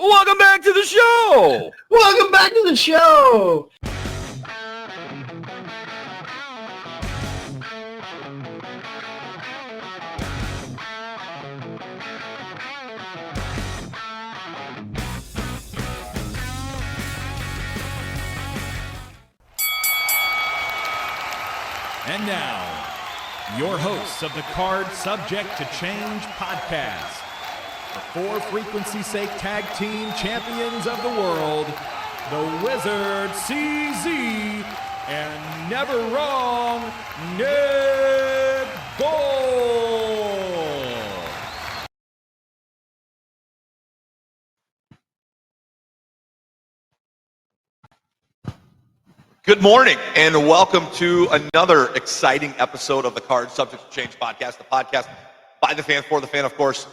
Welcome back to the show! Welcome back to the show! And now, your hosts of the Card Subject to Change podcast, the For Frequency's Sake Tag Team Champions of the World, the Wizard CZ, and Never Wrong, Nick Gold. Good morning, and welcome to another exciting episode of the Card Subject to Change podcast, the podcast by the fan, for the fan, of course.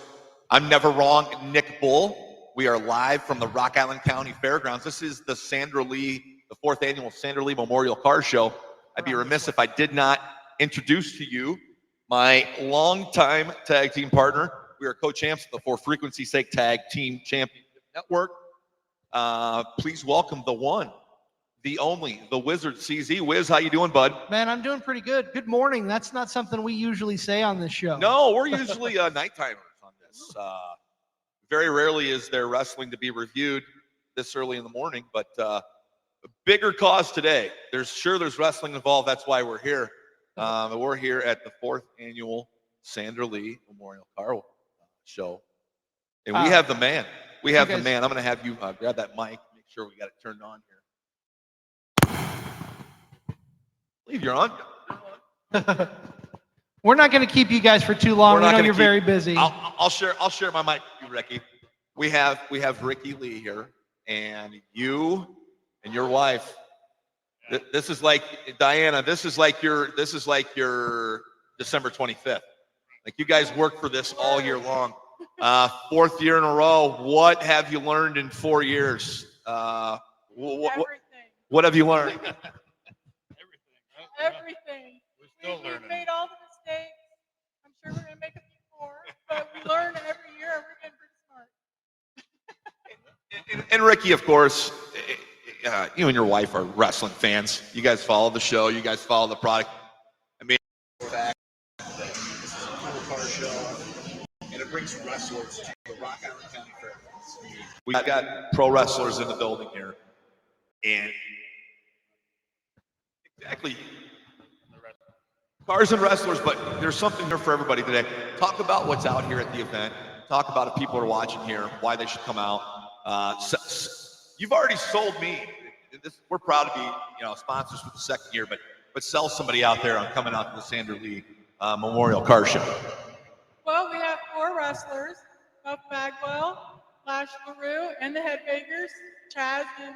I'm Never Wrong, Nick Bull. We are live from the Rock Island County Fairgrounds. This is the Sandra Lee, the 4th annual Sandra Lee Memorial Car Show. I'd be remiss if I did not introduce to you my longtime tag team partner. We are co-champs of the For Frequency's Sake Tag Team Championship Network. Please welcome the one, the only, the Wizard CZ. Wiz, how you doing, bud? Man, I'm doing pretty good. Good morning. That's not something we usually say on this show. No, we're usually night-timers on this. Very rarely is there wrestling to be reviewed this early in the morning, but a bigger cause today. There's wrestling involved. That's why we're here. We're here at the 4th annual Sandra Lee Memorial Car Show, and we have the man. We have the man. I'm going to have you grab that mic, make sure we got it turned on here. I believe you're on. We're not going to keep you guys for too long. We know you're very busy. I'll share my mic with you, Ricky. We have Ricky Lee here, and you and your wife. This is like Diana. This is like your December 25th. Like, you guys work for this all year long. 4th year in a row. What have you learned in 4 years? What have you learned? Everything. We've made all the mistakes. I'm sure we're going to make a few more, but we learn every year and we're getting pretty smart. And Ricky, of course, you and your wife are wrestling fans. You guys follow the show. You guys follow the product. I mean, this is a cool car show, and it brings wrestlers to the Rock Island County Fairgrounds. We've got pro wrestlers in the building here, and exactly. Cars and wrestlers, but there's something here for everybody today. Talk about what's out here at the event. Talk about if people are watching here, why they should come out. You've already sold me. We're proud to be, sponsors for the 2nd year, but sell somebody out there on coming out to the Sandra Lee Memorial Car Show. Well, we have 4 wrestlers: Buff Bagwell, Lash LeRoux, and the Headbangers, Chaz and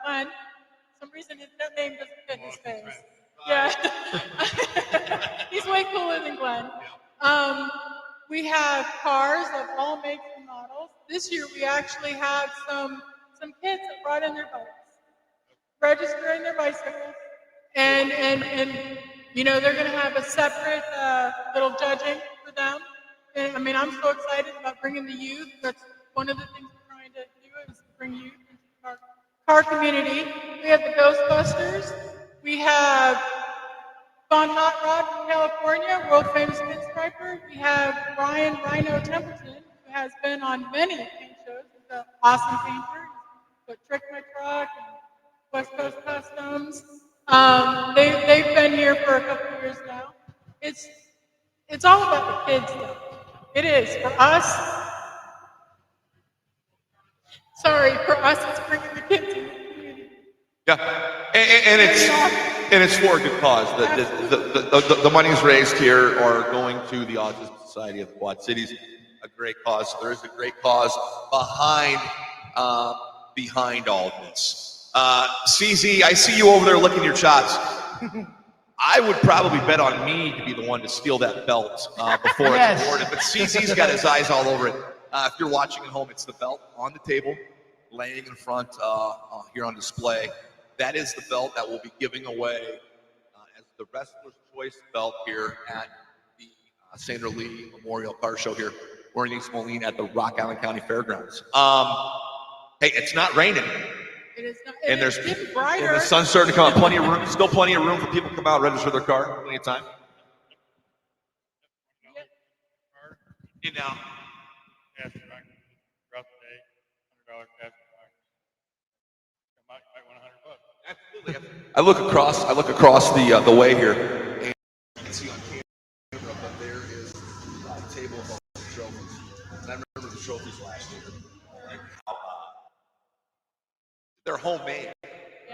Glenn. For some reason, that name doesn't fit his face. Yeah. He's way cooler than Glenn. We have cars of all makes and models. This year we actually have some kids that brought in their bikes, registering their bicycles, and they're going to have a separate little judging for them. And I mean, I'm so excited about bringing the youth. That's one of the things we're trying to do, is bring youth into our car community. We have the Ghostbusters. We have Von Hot Rod from California, world famous pinstriper. We have Brian Rhino Templeton, who has been on many paint shows. He's an awesome painter. He's put Trick My Truck and West Coast Customs. They've been here for a couple of years now. It's all about the kids, though. It is. For us, it's bringing the kids in. Yeah, and it's for a good cause. The monies raised here are going to the Autism Society of the Quad Cities. A great cause. There is a great cause behind all of this. CZ, I see you over there licking your chops. I would probably bet on me to be the one to steal that belt before it's awarded. But CZ's got his eyes all over it. If you're watching at home, it's the belt on the table, laying in front here on display. That is the belt that we'll be giving away as the Wrestler's Choice belt here at the Sandra Lee Memorial Car Show here. Maureen Smolene at the Rock Island County Fairgrounds. Hey, it's not raining. It is not, And it's getting brighter. and the sun's starting to come out. Plenty of room, still plenty of room for people to come out and register their car. Plenty of time. And now, Cash back throughout the day, $100 cash back. Might want $100. absolutely. I look across the way here, and you can see on camera, but there is a table of trophies. And I remember the trophies last year. Like how, they're homemade,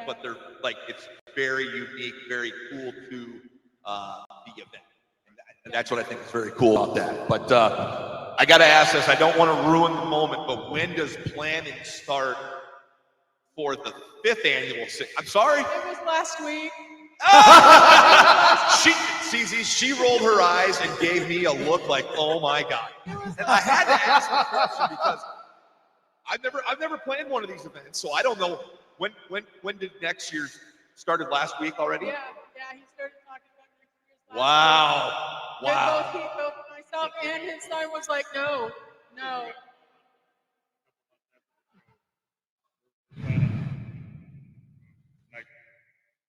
but they're like it's very unique, very cool to the event. And that's what I think is very cool about that. But I got to ask this. I don't want to ruin the moment, but when does planning start for the 5th annual? I'm sorry. It was last week. She rolled her eyes and gave me a look like, oh my God. And I had to ask the question because I've never planned one of these events, so I don't know when did next year's started last week already? Yeah, he started talking about next year's last Wow. week. Wow. Both myself and his son was like, no.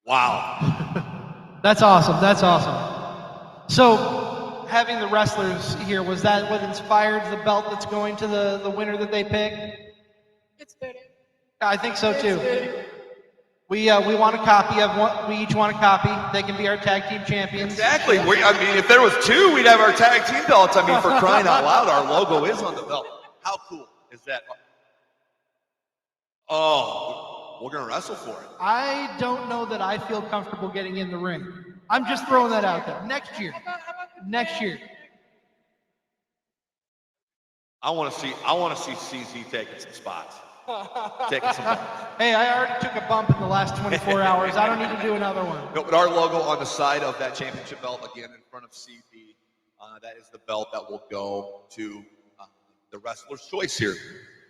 Wow. That's awesome. That's awesome. So, having the wrestlers here, was that what inspired the belt that's going to the winner that they picked? It's fitting. I think so It's too. fitting. We want a copy of one. We each want a copy. They can be our tag team champions. Exactly. If there was 2, we'd have our tag team belts. I mean, for crying out loud, our logo is on the belt. How cool is that? Oh, we're going to wrestle for it. I don't know that I feel comfortable getting in the ring. I'm just throwing that out there. Next year. How about Next year. I want to see CZ taking some spots. Taking some bumps. Hey, I already took a bump in the last 24 hours. I don't need to do another one. No, but our logo on the side of that championship belt, again, in front of CZ, that is the belt that will go to the Wrestler's Choice here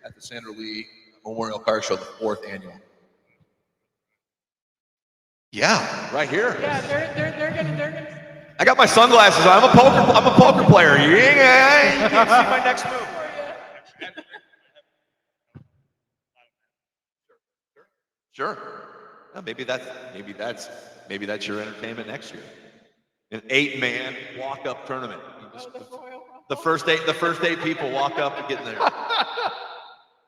at the Sandra Lee Memorial Car Show, the 4th annual. Yeah, right here. Yeah, they're gonna. I got my sunglasses on. I'm a poker player. You can't see my next move. Sure. Well, maybe that's your entertainment next year. An 8-man walk-up tournament. The first 8 people walk up and get in there.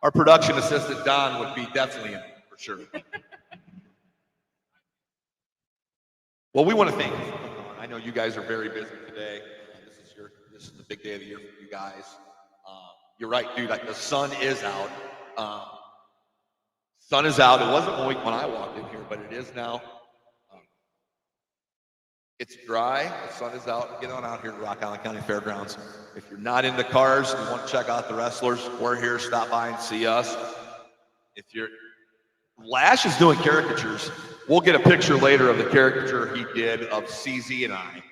Our production assistant Don would be definitely in it for sure. Well, we want to thank you for coming on. I know you guys are very busy today. This is the big day of the year for you guys. You're right, dude. Like the sun is out. Sun is out. It wasn't when I walked in here, but it is now. It's dry. The sun is out. Get on out here to Rock Island County Fairgrounds. If you're not into cars, you want to check out the wrestlers, we're here. Stop by and see us. Lash is doing caricatures. We'll get a picture later of the caricature he did of CZ and I.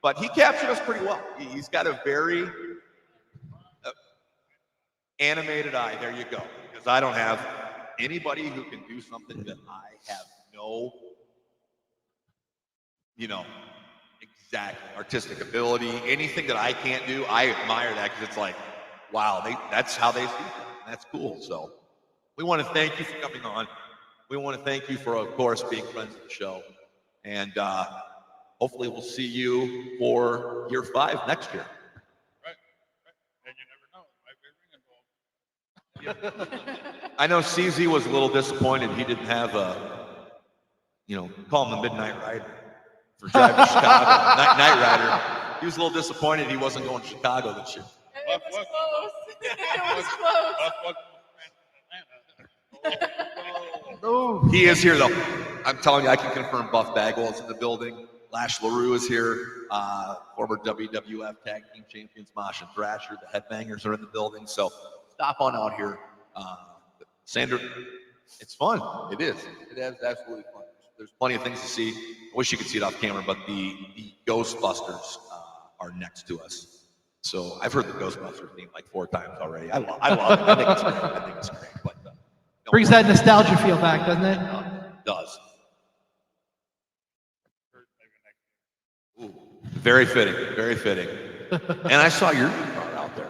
But he captured us pretty well. He's got a very animated eye. There you go. Because I don't have anybody who can do something that I have no, exactly artistic ability. Anything that I can't do, I admire that because it's like, wow, that's how they see it. That's cool. So we want to thank you for coming on. We want to thank you for, of course, being friends of the show. And hopefully we'll see you for year 5 next year. Right. And you never know. Might be a ring involved. I know CZ was a little disappointed he didn't have call him the Midnight Rider for driving to Chicago. Night Rider. He was a little disappointed he wasn't going to Chicago this year. It was close. It was close. Oh. He is here, though. I'm telling you, I can confirm Buff Bagwell is in the building. Lash LeRoux is here. Former WWF Tag Team Champions Mosh and Thrasher. The Headbangers are in the building. So stop on out here. Sandra, it's fun. It is. It is absolutely fun. There's plenty of things to see. I wish you could see it off camera, but the Ghostbusters are next to us. So I've heard the Ghostbusters theme like 4 times already. I love it. I think it's great. But, Brings that nostalgia feel back, doesn't it? It does. Ooh, very fitting. Very fitting. And I saw your car out there.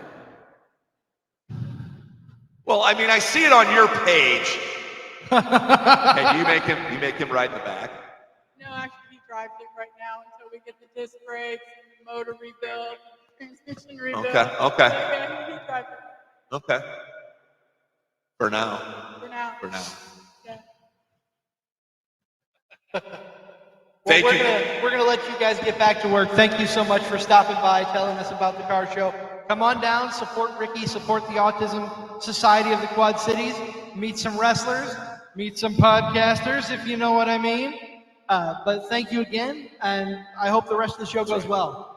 Well, I mean, I see it on your page. Hey, you make him ride in the back? No, actually, he drives it right now until we get the disc brakes and the motor rebuilt, transmission rebuilt. Okay. Yeah, he drives it Okay. For now. for now. Yeah. Thank you. We're gonna let you guys get back to work. Thank you so much for stopping by, telling us about the car show. Come on down, support Ricky, support the Autism Society of the Quad Cities, meet some wrestlers, meet some podcasters, if you know what I mean. But thank you again, and I hope the rest of the show goes well.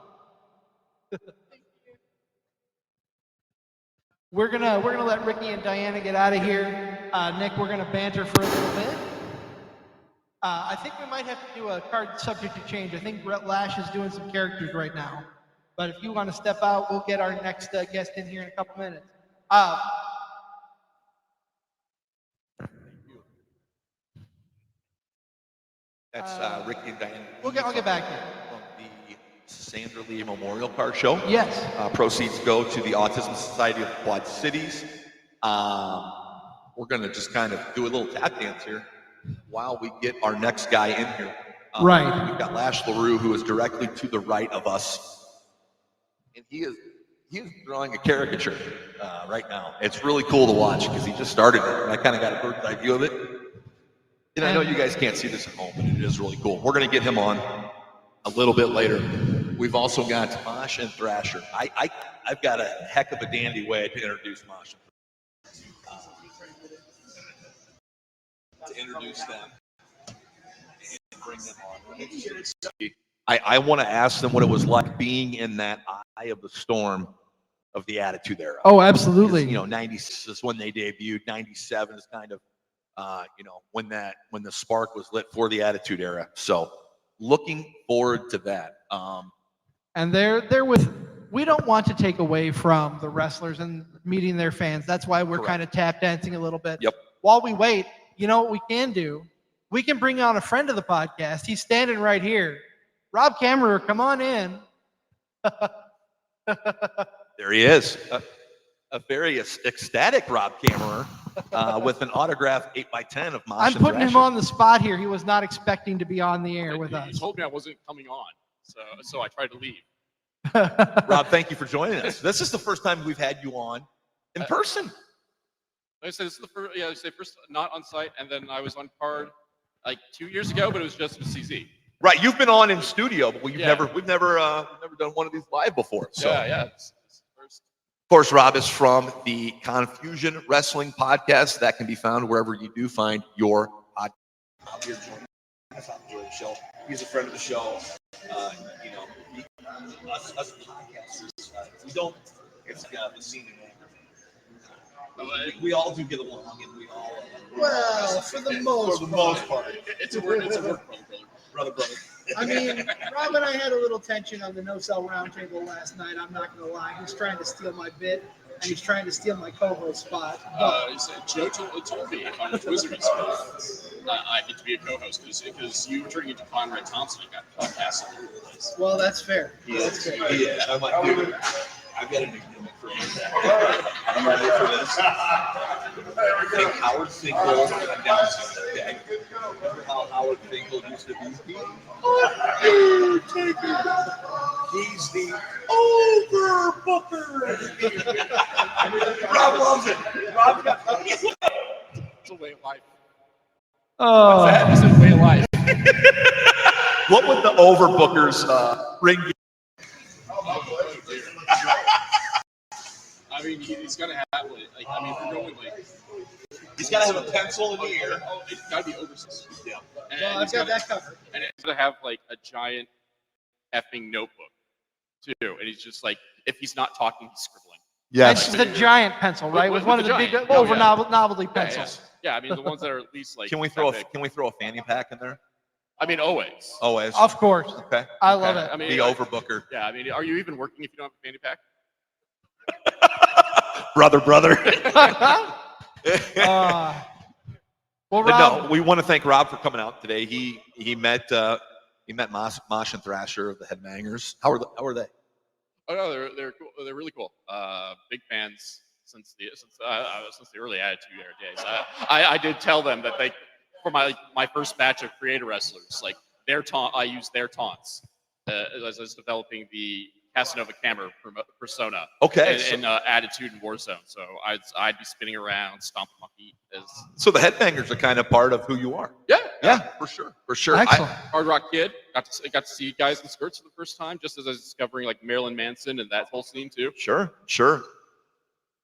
We're gonna let Ricky and Diana get out of here. Nick, we're gonna banter for a little bit. I think we might have to do a card subject to change. I think Brett Lash is doing some characters right now. But if you want to step out, we'll get our next guest in here in a couple minutes. That's Ricky and Diane. I'll get back here. From the Sandra Lee Memorial Card Show. Yes. Proceeds go to the Autism Society of the Quad Cities. We're going to just kind of do a little tap dance here while we get our next guy in here. Right. We've got Lash LeRoux, who is directly to the right of us. And he is drawing a caricature right now. It's really cool to watch because he just started it, and I kind of got a bird's eye view of it. And I know you guys can't see this at home, but it is really cool. We're going to get him on a little bit later. We've also got Mosh and Thrasher. I've got a heck of a dandy way to introduce Mosh and Thrasher. To introduce them and bring them on. I want to ask them what it was like being in that eye of the storm of the Attitude Era. Oh, absolutely. You know, 90s is when they debuted. 97 is kind of, when the spark was lit for the Attitude Era. So, looking forward to that. And they're with. We don't want to take away from the wrestlers and meeting their fans. That's why we're kind of tap dancing a little bit. Yep. While we wait, you know what we can do? We can bring on a friend of the podcast. He's standing right here. Rob Kammerer, come on in. There he is. A very ecstatic Rob Kammerer with an autographed 8x10 of Mosh. I'm putting him on the spot here. He was not expecting to be on the air with us. He told me I wasn't coming on, so I tried to leave. Rob, thank you for joining us. This is the first time we've had you on in person. Like I said, this is the first. Yeah, first not on site, and then I was on card like 2 years ago, but it was just with CZ. Right, you've been on in studio, but we've never done one of these live before. So. Yeah. It's first. Of course, Rob is from the Confusion Wrestling Podcast that can be found wherever you do find your podcast. I'm here joining us on the show. He's a friend of the show. Us podcasters, we don't. It's the scene in Anchor. We all do get along, and we all. Well, for the most part. It's a work brother. I mean, Rob and I had a little tension on the no-sell roundtable last night. I'm not going to lie. He's trying to steal my bit, and he's trying to steal my co-host spot. Joe told me on the Wizards I get to be a co-host because you were turning into Conrad Thompson and got podcasts all over the place. Well, that's fair. That's fair. Yeah, I'm like, dude, I've got a new gimmick for you. I'm ready for this. Take Howard Finkel announcing, okay? Remember how Howard Finkel used to be? He's the overbooker. Rob loves it. It's a way of life. Oh, It's a way of life. What would the overbookers ring? I mean, he's got to have we're going He's got to have a pencil in the ear. Oh, it's got to be oversized. Yeah. And well, I've got that covered. And it's got to have like a giant effing notebook too. And he's just like, if he's not talking, he's scribbling. Yes. It's the giant pencil, right? With one of the big novelty pencils. Yeah, I mean the ones that are at least like. Can we throw a fanny pack in there? I mean, always. Always. Of course. Okay. I love it. I mean, the overbooker. Yeah, I mean, are you even working if you don't have a fanny pack? brother. Well, But Rob, no, we want to thank Rob for coming out today. He met Mosh and Thrasher of the Headbangers. How are they? Oh no, they're cool. They're really cool. Big fans. since the early Attitude Era days. I did tell them that for my first batch of creator wrestlers, like I used their taunts as I was developing the Casanova Camera persona. Okay. In Attitude and Warzone. So I'd be spinning around, stomping my feet. So the Headbangers are kind of part of who you are. Yeah, for sure. Excellent. Hard Rock Kid. Got to see you guys in skirts for the first time, just as I was discovering like Marilyn Manson and that whole scene too. Sure.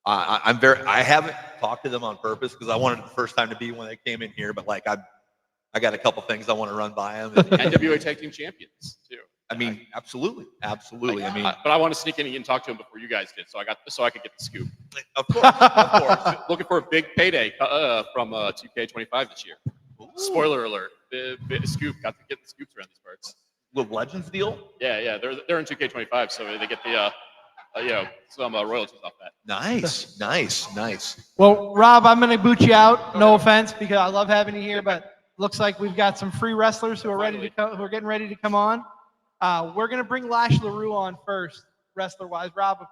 I haven't talked to them on purpose because I wanted the first time to be when they came in here, but like I got a couple things I want to run by them. NWA Tag Team Champions too. I mean, absolutely. But I want to sneak in and talk to him before you guys did, so I could get the scoop. Of course. Looking for a big payday from 2K25 this year. Ooh. Spoiler alert: big scoop. Got to get the scoops around these parts. With Legends deal? Yeah. They're in 2K25, so they get the some royalties off that. Nice. Well, Rob, I'm going to boot you out. No offense, because I love having you here, but looks like we've got some free wrestlers who are getting ready to come on. We're going to bring Lash LeRoux on first, wrestler-wise. Rob,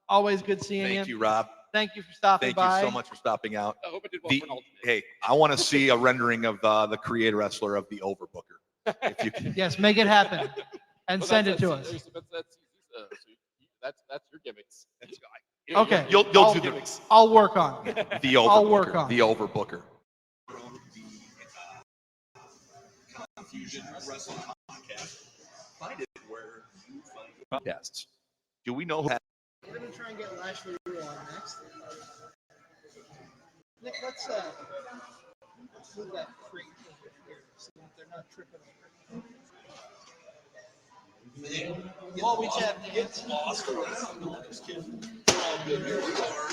always good seeing you. Thank you, Rob. Thank you for stopping by. Thank you so much for stopping out. I hope I did well for an alternate. Hey, I want to see a rendering of the creator wrestler of the Overbooker. If you can. Yes, make it happen and send it to us. That's your gimmicks. Okay. You'll do gimmicks. I'll work on it. The Overbooker. I'll work on it. The Overbooker. Confusion Wrestling Podcast. Find it where you find Podcasts. Do we know who? We're going to try and get Lash LeRoux on next. Nick, let's move that crate over here so that they're not tripping over. Well, we just have to get lost around. No, just kidding. We're all good. Here we are.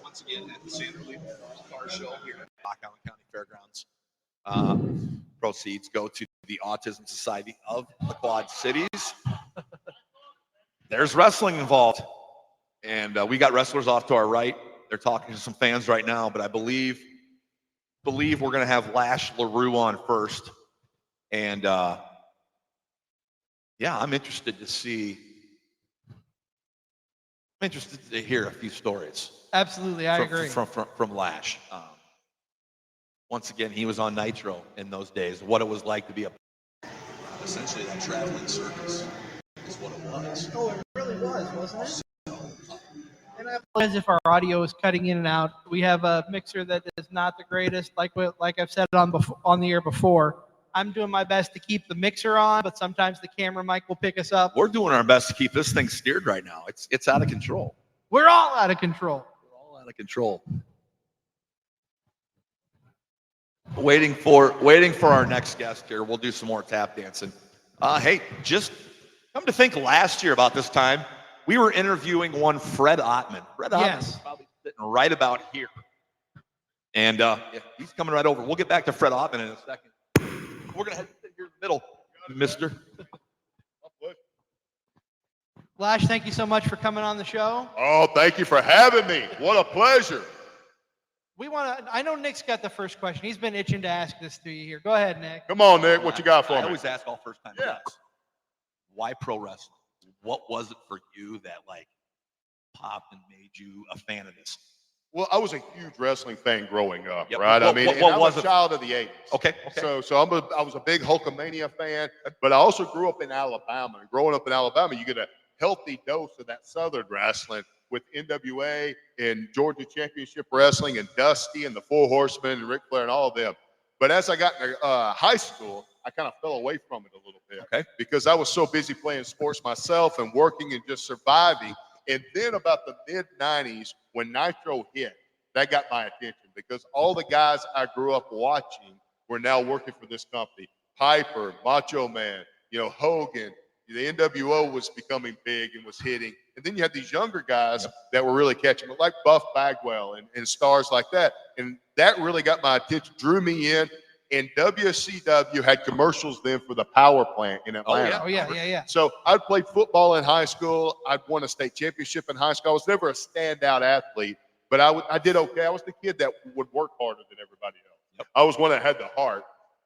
Once again at the Sandra Car Show here at Rock Island County Fairgrounds. Proceeds go to the Autism Society of the Quad Cities. There's wrestling involved. And we got wrestlers off to our right. They're talking to some fans right now, but I believe we're going to have Lash LeRoux on first. And I'm interested to hear a few stories. Absolutely, I agree. From Lash. Once again, he was on Nitro in those days. What it was like to be essentially that traveling circus is what it was. Oh, it really was, wasn't it? And I apologize if our audio is cutting in and out. We have a mixer that is not the greatest, like I've said on the air before. I'm doing my best to keep the mixer on, but sometimes the camera mic will pick us up. We're doing our best to keep this thing steered right now. It's out of control. We're all out of control. Waiting for our next guest here. We'll do some more tap dancing. Hey, just come to think, last year about this time, we were interviewing one Fred Ottman. Fred Ottman is probably sitting right about here. And he's coming right over. We'll get back to Fred Ottman in a second. We're going to head here in the middle, mister. Lash, thank you so much for coming on the show. Oh, thank you for having me. What a pleasure. I know Nick's got the first question. He's been itching to ask this to you here. Go ahead, Nick. Come on, Nick. What you got for I me? always ask all first-time Yes. guests, why pro wrestling? What was it for you that popped and made you a fan of this? Well, I was a huge wrestling fan growing up, Yep. right? What I'm was a it? child of the 80s. Okay. So I was a big Hulkamania fan, but I also grew up in Alabama. And growing up in Alabama, you get a healthy dose of that Southern wrestling with NWA and Georgia Championship Wrestling and Dusty and the Four Horsemen and Ric Flair and all of them. But as I got into high school, I kind of fell away from it a little bit because I was so busy playing sports myself and working and just surviving. And then about the mid-90s, when Nitro hit, that got my attention because all the guys I grew up watching were now working for this company. Piper, Macho Man, Hogan, the NWO was becoming big and was hitting. And then you had these younger guys that were really catching it, like Buff Bagwell and stars like that. And that really got my attention, drew me in. And WCW had commercials then for the power plant in Atlanta. Oh, yeah. So I'd played football in high school. I'd won a state championship in high school. I was never a standout athlete, but I did okay. I was the kid that would work harder than everybody else. I was one that had the heart.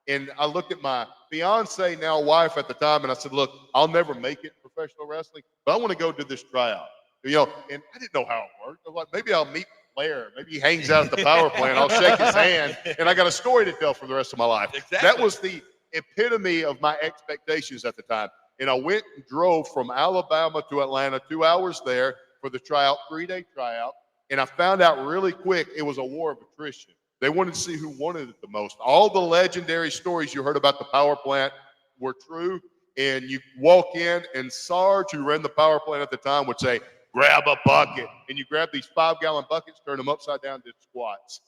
And I looked at my fiance, now wife at the time, and I said, look, I'll never make it in professional wrestling, but I want to go do this tryout. And I didn't know how it worked. I was like, maybe I'll meet Flair. Maybe he hangs out at the power plant. I'll shake his hand, and I got a story to tell for the rest of my life. Exactly. That was the epitome of my expectations at the time. And I went and drove from Alabama to Atlanta, 2 hours there for the tryout, 3-day tryout. And I found out really quick it was a war of attrition. They wanted to see who wanted it the most. All the legendary stories you heard about the power plant were true. And you walk in, and Sarge, who ran the power plant at the time, would say, grab a bucket. And you grab these 5-gallon buckets, turn them upside down, did squats.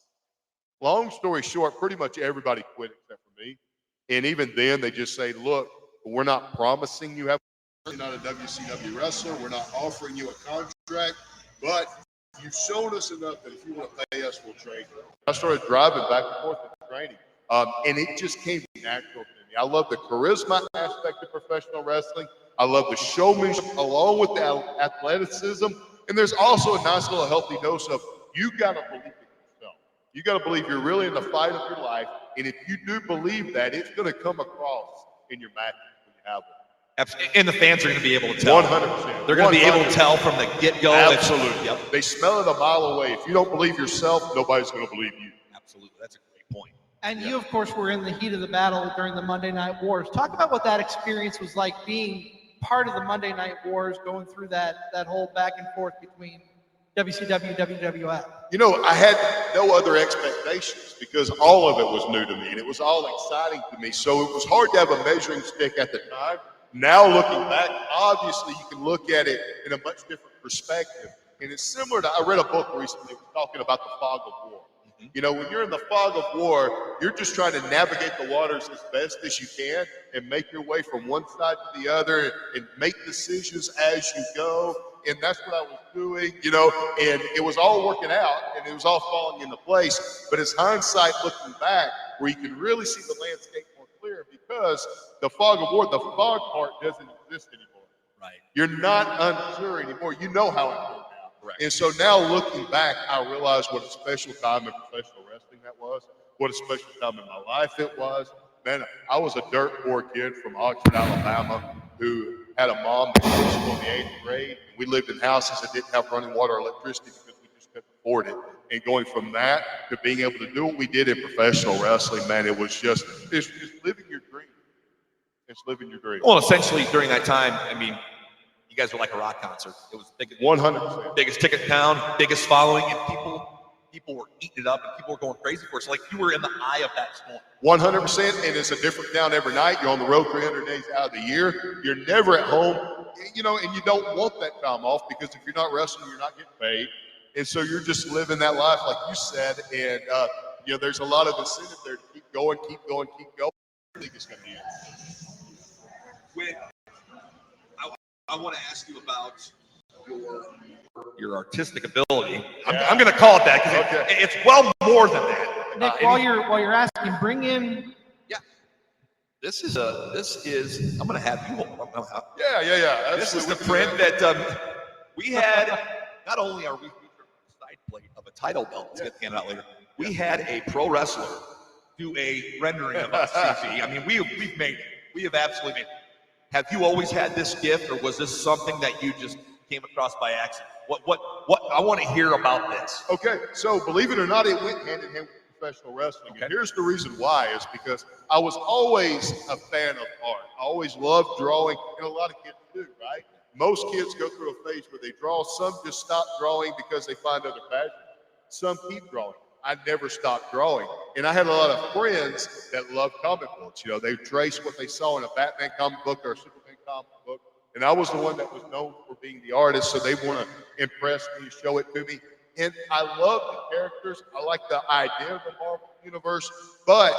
Long story short, pretty much everybody quit except for me. And even then, they just say, look, we're not promising you have. You're not a WCW wrestler. We're not offering you a contract, but you've shown us enough that if you want to pay us, we'll trade you. I started driving back and forth to training, and it just came natural to me. I love the charisma aspect of professional wrestling. I love the showmanship along with the athleticism. And there's also a nice little healthy dose of you got to believe it yourself. You got to believe you're really in the fight of your life. And if you do believe that, it's going to come across in your matches when you have it. Absolutely. And the fans are going to be able to tell. 100%. They're going to be able to tell from the get-go. Absolutely. Yep. They smell it a mile away. If you don't believe yourself, nobody's going to believe you. Absolutely. That's a great point. And you, of course, were in the heat of the battle during the Monday Night Wars. Talk about what that experience was like, being part of the Monday Night Wars, going through that whole back and forth between WCW and WWF. I had no other expectations because all of it was new to me, and it was all exciting to me. So it was hard to have a measuring stick at the time. Now looking back, obviously you can look at it in a much different perspective. And it's similar to, I read a book recently talking about the fog of war. When you're in the fog of war, you're just trying to navigate the waters as best as you can and make your way from one side to the other and make decisions as you go. And that's what I was doing, and it was all working out and it was all falling into place. But it's hindsight looking back where you can really see the landscape more clear, because the fog of war, the fog part doesn't exist anymore. Right. You're not unsure anymore. You know how it turned out. Correct. And so now looking back, I realize what a special time in professional wrestling that was, what a special time in my life it was. Man, I was a dirt poor kid from Oxford, Alabama, who had a mom that was in the 8th grade. We lived in houses that didn't have running water or electricity because we just couldn't afford it. And going from that to being able to do what we did in professional wrestling, man, it was it's living your dream. It's living your dream. Well, essentially during that time, you guys were like a rock concert. It was 100%. Biggest ticket in town, biggest following, and people were eating it up, and people were going crazy for it. So, you were in the eye of that storm. 100%, and it's a different town every night. You're on the road 300 days out of the year. You're never at home, and you don't want that time off, because if you're not wrestling, you're not getting paid. And so you're just living that life, like you said, and there's a lot of incentive there to keep going. I think it's going to end. I want to ask you about your artistic ability. I'm going to call it that because it's well more than that. Nick, while you're asking, bring in. Yeah. This is. I'm going to have you. Yeah. This is the print that we had. Not only are we featured on the side plate of a title belt that's getting handed out later, we had a pro wrestler do a rendering of us. CG. We've made it. We have absolutely made it. Have you always had this gift, or was this something that you just came across by accident? What I want to hear about this. Okay, so believe it or not, it went hand in hand with professional wrestling. Okay. And here's the reason why, is because I was always a fan of art. I always loved drawing, and a lot of kids do, right? Most kids go through a phase where they draw. Some just stop drawing because they find other passions. Some keep drawing. I never stopped drawing. And I had a lot of friends that loved comic books. They traced what they saw in a Batman comic book or a Superman comic book. And I was the one that was known for being the artist, so they want to impress me, show it to me. And I love the characters. I like the idea of the Marvel Universe, but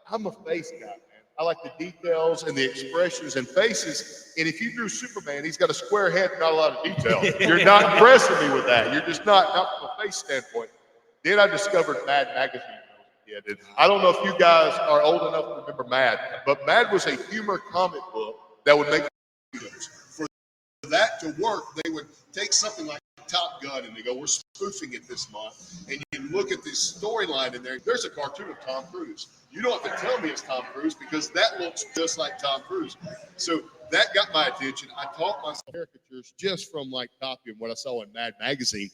I'm a face guy, man. I like the details and the expressions and faces. And if you drew Superman, he's got a square head and not a lot of detail. You're not impressing me with that. You're just not from a face standpoint. Then I discovered Mad magazine. I don't know if you guys are old enough to remember Mad, but Mad was a humor comic book that would make videos. For that to work, they would take something like Top Gun and they go, we're spoofing it this month. And you you look at this storyline in there, there's a cartoon of Tom Cruise. You don't have to tell me it's Tom Cruise because that looks just like Tom Cruise. So that got my attention. I taught myself caricatures just from like copying what I saw in Mad Magazine.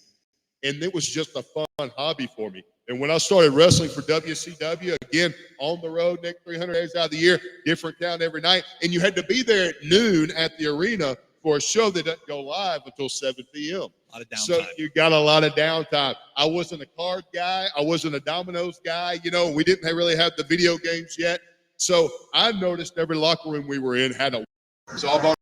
And it was just a fun hobby for me. And when I started wrestling for WCW, again, on the road, Nick, 300 days out of the year, different town every night. And you had to be there at noon at the arena for a show that doesn't go live until 7 p.m. A lot of downtime. So you got a lot of downtime. I wasn't a card guy. I wasn't a dominoes guy. You know, we didn't really have the video games yet. So I noticed every locker room we were in had a. So I bought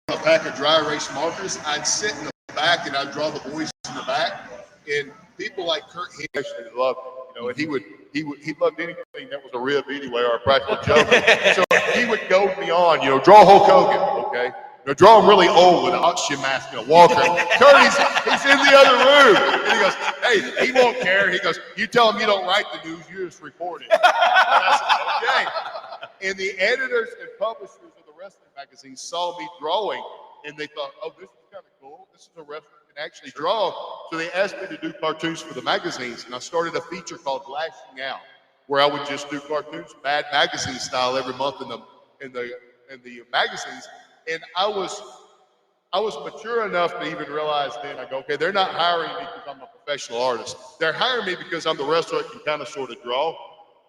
a pack of dry erase markers. I'd sit in the back and I'd draw the boys in the back. And people like Kurt Hennig loved it, you know, and he loved anything that was a rib anyway or a practical joke. So he would goad me on, you know, draw Hulk Hogan, okay? You know, draw him really old with an oxygen mask and a walker. Kurt, he's in the other room. And he goes, hey, he won't care. He goes, you tell him you don't write the news, you just report it. And I said, okay. And the editors and publishers of the wrestling magazine saw me drawing, and they thought, oh, this is kind of cool. This is a wrestler who can actually draw. So they asked me to do cartoons for the magazines, and I started a feature called Lashing Out, where I would just do cartoons, Mad Magazine style, every month in the magazines. And I was mature enough to even realize then, I go, okay, they're not hiring me because I'm a professional artist. They're hiring me because I'm the wrestler that can kind of sort of draw.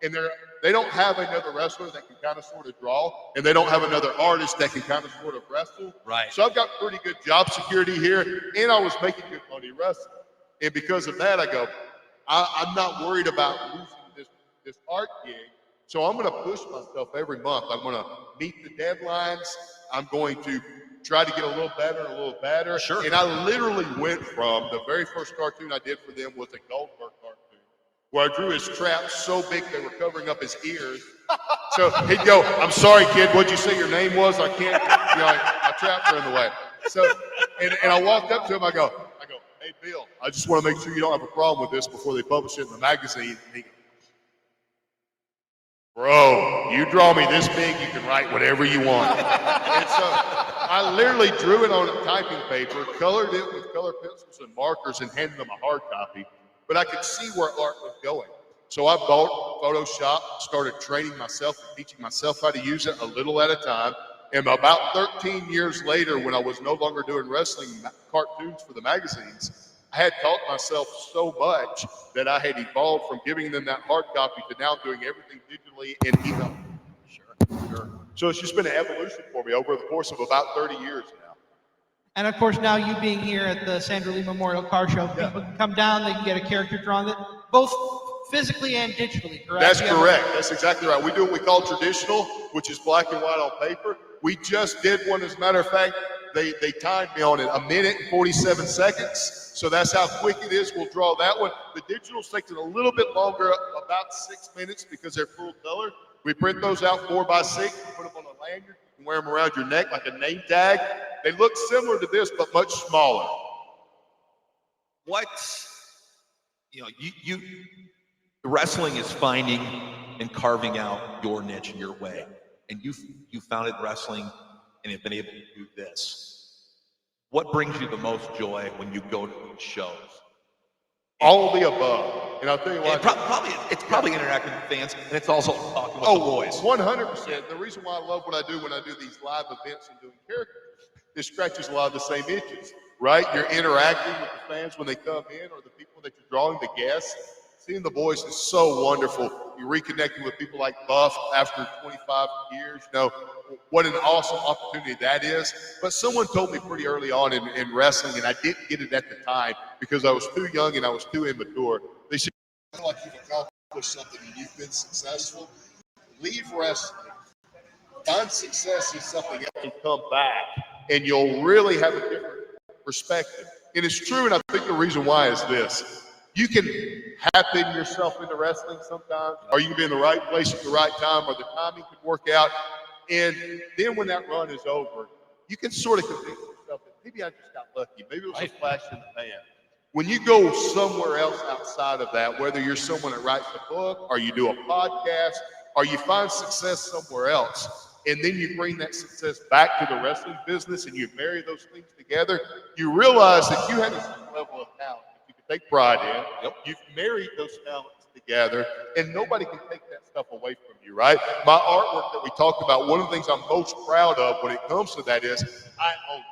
And they don't have another wrestler that can kind of sort of draw, and they don't have another artist that can kind of sort of wrestle. Right. So I've got pretty good job security here, and I was making good money wrestling. And because of that, I go, I'm not worried about losing this art gig. So I'm going to push myself every month. I'm going to meet the deadlines. I'm going to try to get a little better. Sure. And I literally went from the very first cartoon I did for them was a Goldberg cartoon, where I drew his traps so big they were covering up his ears. So he'd go, I'm sorry, kid, what'd you say your name was? I can't, you know, my traps are in the way. So, and I walked up to him, I go, hey, Bill, I just want to make sure you don't have a problem with this before they publish it in the magazine. And he goes, bro, you draw me this big, you can write whatever you want. And so I literally drew it on a typing paper, colored it with color pencils and markers, and handed them a hard copy. But I could see where art was going. So I bought Photoshop, started training myself and teaching myself how to use it a little at a time. And about 13 years later, when I was no longer doing wrestling cartoons for the magazines, I had taught myself so much that I had evolved from giving them that hard copy to now doing everything digitally and email. Sure. So it's just been an evolution for me over the course of about 30 years now. And of course, now you being here at the Sandra Lee Memorial Car Show, people can come down, they can get a character drawn, that both physically and digitally, correct? That's correct. That's exactly right. We do what we call traditional, which is black and white on paper. We just did one, as a matter of fact, they timed me on it, 1 minute and 47 seconds. So that's how quick it is. We'll draw that one. The digital's taking a little bit longer, about 6 minutes, because they're full color. We print those out 4x6, put them on a lanyard. You can wear them around your neck like a name tag. They look similar to this, but much smaller. What, wrestling is finding and carving out your niche and your way. And you founded wrestling and have been able to do this. What brings you the most joy when you go to these shows? All of the above. And I'll tell you what. It's probably interacting with fans, and it's also talking with the boys. 100%. The reason why I love what I do when I do these live events and doing characters, it scratches a lot of the same itches, right? You're interacting with the fans when they come in, or the people that you're drawing, the guests. Seeing the boys is so wonderful. You're reconnecting with people like Buff after 25 years. You know, what an awesome opportunity that is. But someone told me pretty early on in wrestling, and I didn't get it at the time because I was too young and I was too immature. They said, I feel like you've accomplished something and you've been successful. Leave wrestling. Find success in something else and come back, and you'll really have a different perspective. And it's true, and I think the reason why is this. You can happen yourself into wrestling sometimes, or you can be in the right place at the right time, or the timing can work out. And then when that run is over, you can sort of convince yourself that maybe I just got lucky. Maybe it was a flash in the pan. When you go somewhere else outside of that, whether you're someone that writes a book, or you do a podcast, or you find success somewhere else, and then you bring that success back to the wrestling business and you marry those things together, you realize that you had a certain level of talent. take pride in. Yep. You've married those talents together, and nobody can take that stuff away from you, right? My artwork that we talked about, one of the things I'm most proud of when it comes to that is I own it.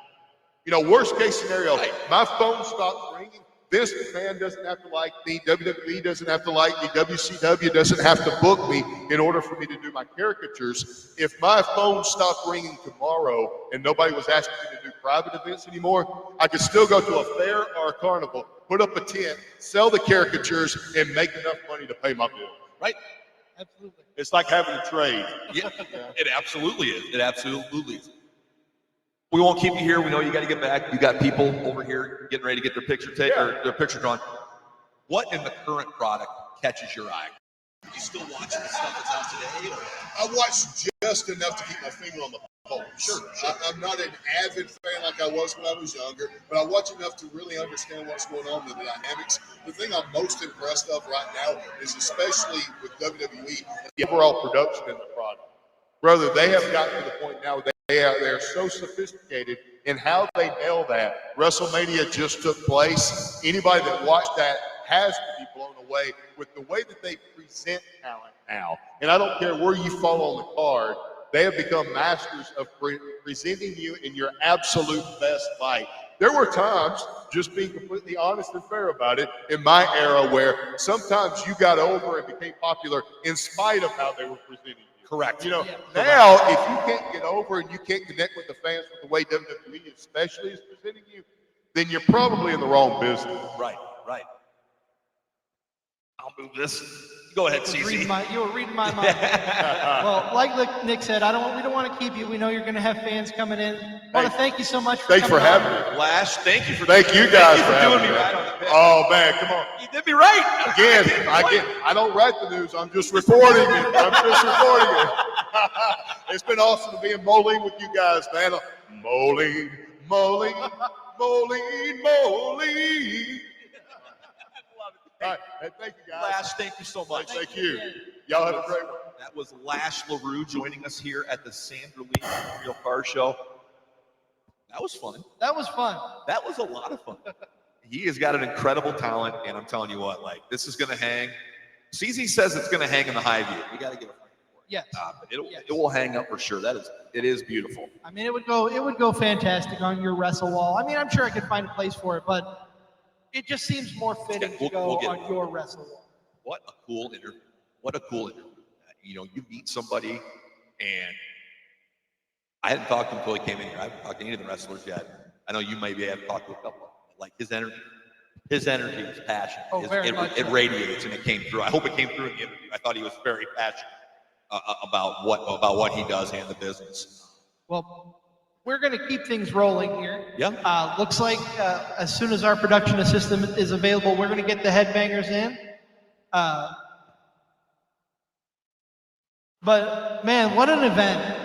You know, worst case scenario, my phone stops ringing. This man doesn't have to like me. WWE doesn't have to like me. WCW doesn't have to book me in order for me to do my caricatures. If my phone stopped ringing tomorrow and nobody was asking me to do private events anymore, I could still go to a fair or a carnival, put up a tent, sell the caricatures, and make enough money to pay my bills. Right? Absolutely. It's like having a trade. Yeah, it absolutely is. It absolutely is. We won't keep you here. We know you got to get back. You got people over here getting ready to get their picture or their picture drawn. What in the current product catches your eye? Are you still watching the stuff that's out today? Or? I watch just enough to keep my finger on the pulse. Sure. I'm not an avid fan like I was when I was younger, but I watch enough to really understand what's going on with the dynamics. The thing I'm most impressed of right now is especially with WWE, the overall production in the product. Brother, they have gotten to the point now they're so sophisticated in how they nail that. WrestleMania just took place. Anybody that watched that has to be blown away with the way that they present talent now. And I don't care where you fall on the card, they have become masters of presenting you in your absolute best light. There were times, just being completely honest and fair about it, in my era where sometimes you got over and became popular in spite of how they were presenting you. Correct. You know, now if you can't get over and you can't connect with the fans with the way WWE especially is presenting you, then you're probably in the wrong business. Right. I'll move this. Go ahead, CC. You were reading my mind. Well, like Nick said, we don't want to keep you. We know you're going to have fans coming in. I want to thank you so much for Thanks for coming on. having me. Lash, thank you for you guys for having doing me right on the pin. Oh man, come on. You did me right. Again, I don't write the news. I'm just reporting it. It's been awesome to be in Moline with you guys, man. Moline. All right, hey, thank you guys. Lash, thank you so much. Thank you. Y'all have a great one. That was Lash LeRoux joining us here at the Sandra Real Car Show. That was fun. That was fun. That was a lot of fun. He has got an incredible talent, and I'm telling you what, like, this is going to hang. CZ says it's going to hang in the high view. We got to give a frame for it. Yes. But it will hang up for sure. It is beautiful. I mean, it would go fantastic on your wrestle wall. I mean, I'm sure I could find a place for it, but it just seems more fitting to go on your wrestle wall. What a cool interview. You know, you meet somebody, and I hadn't talked to him until he came in here. I haven't talked to any of the wrestlers yet. I know you maybe have talked to a couple. Like his energy was passion. It radiates, and it came through. I hope it came through in the interview. I thought he was very passionate about what he does and the business. Well, we're going to keep things rolling here. Yeah. Looks like as soon as our production assistant is available, we're going to get the Headbangers in. But man, what an event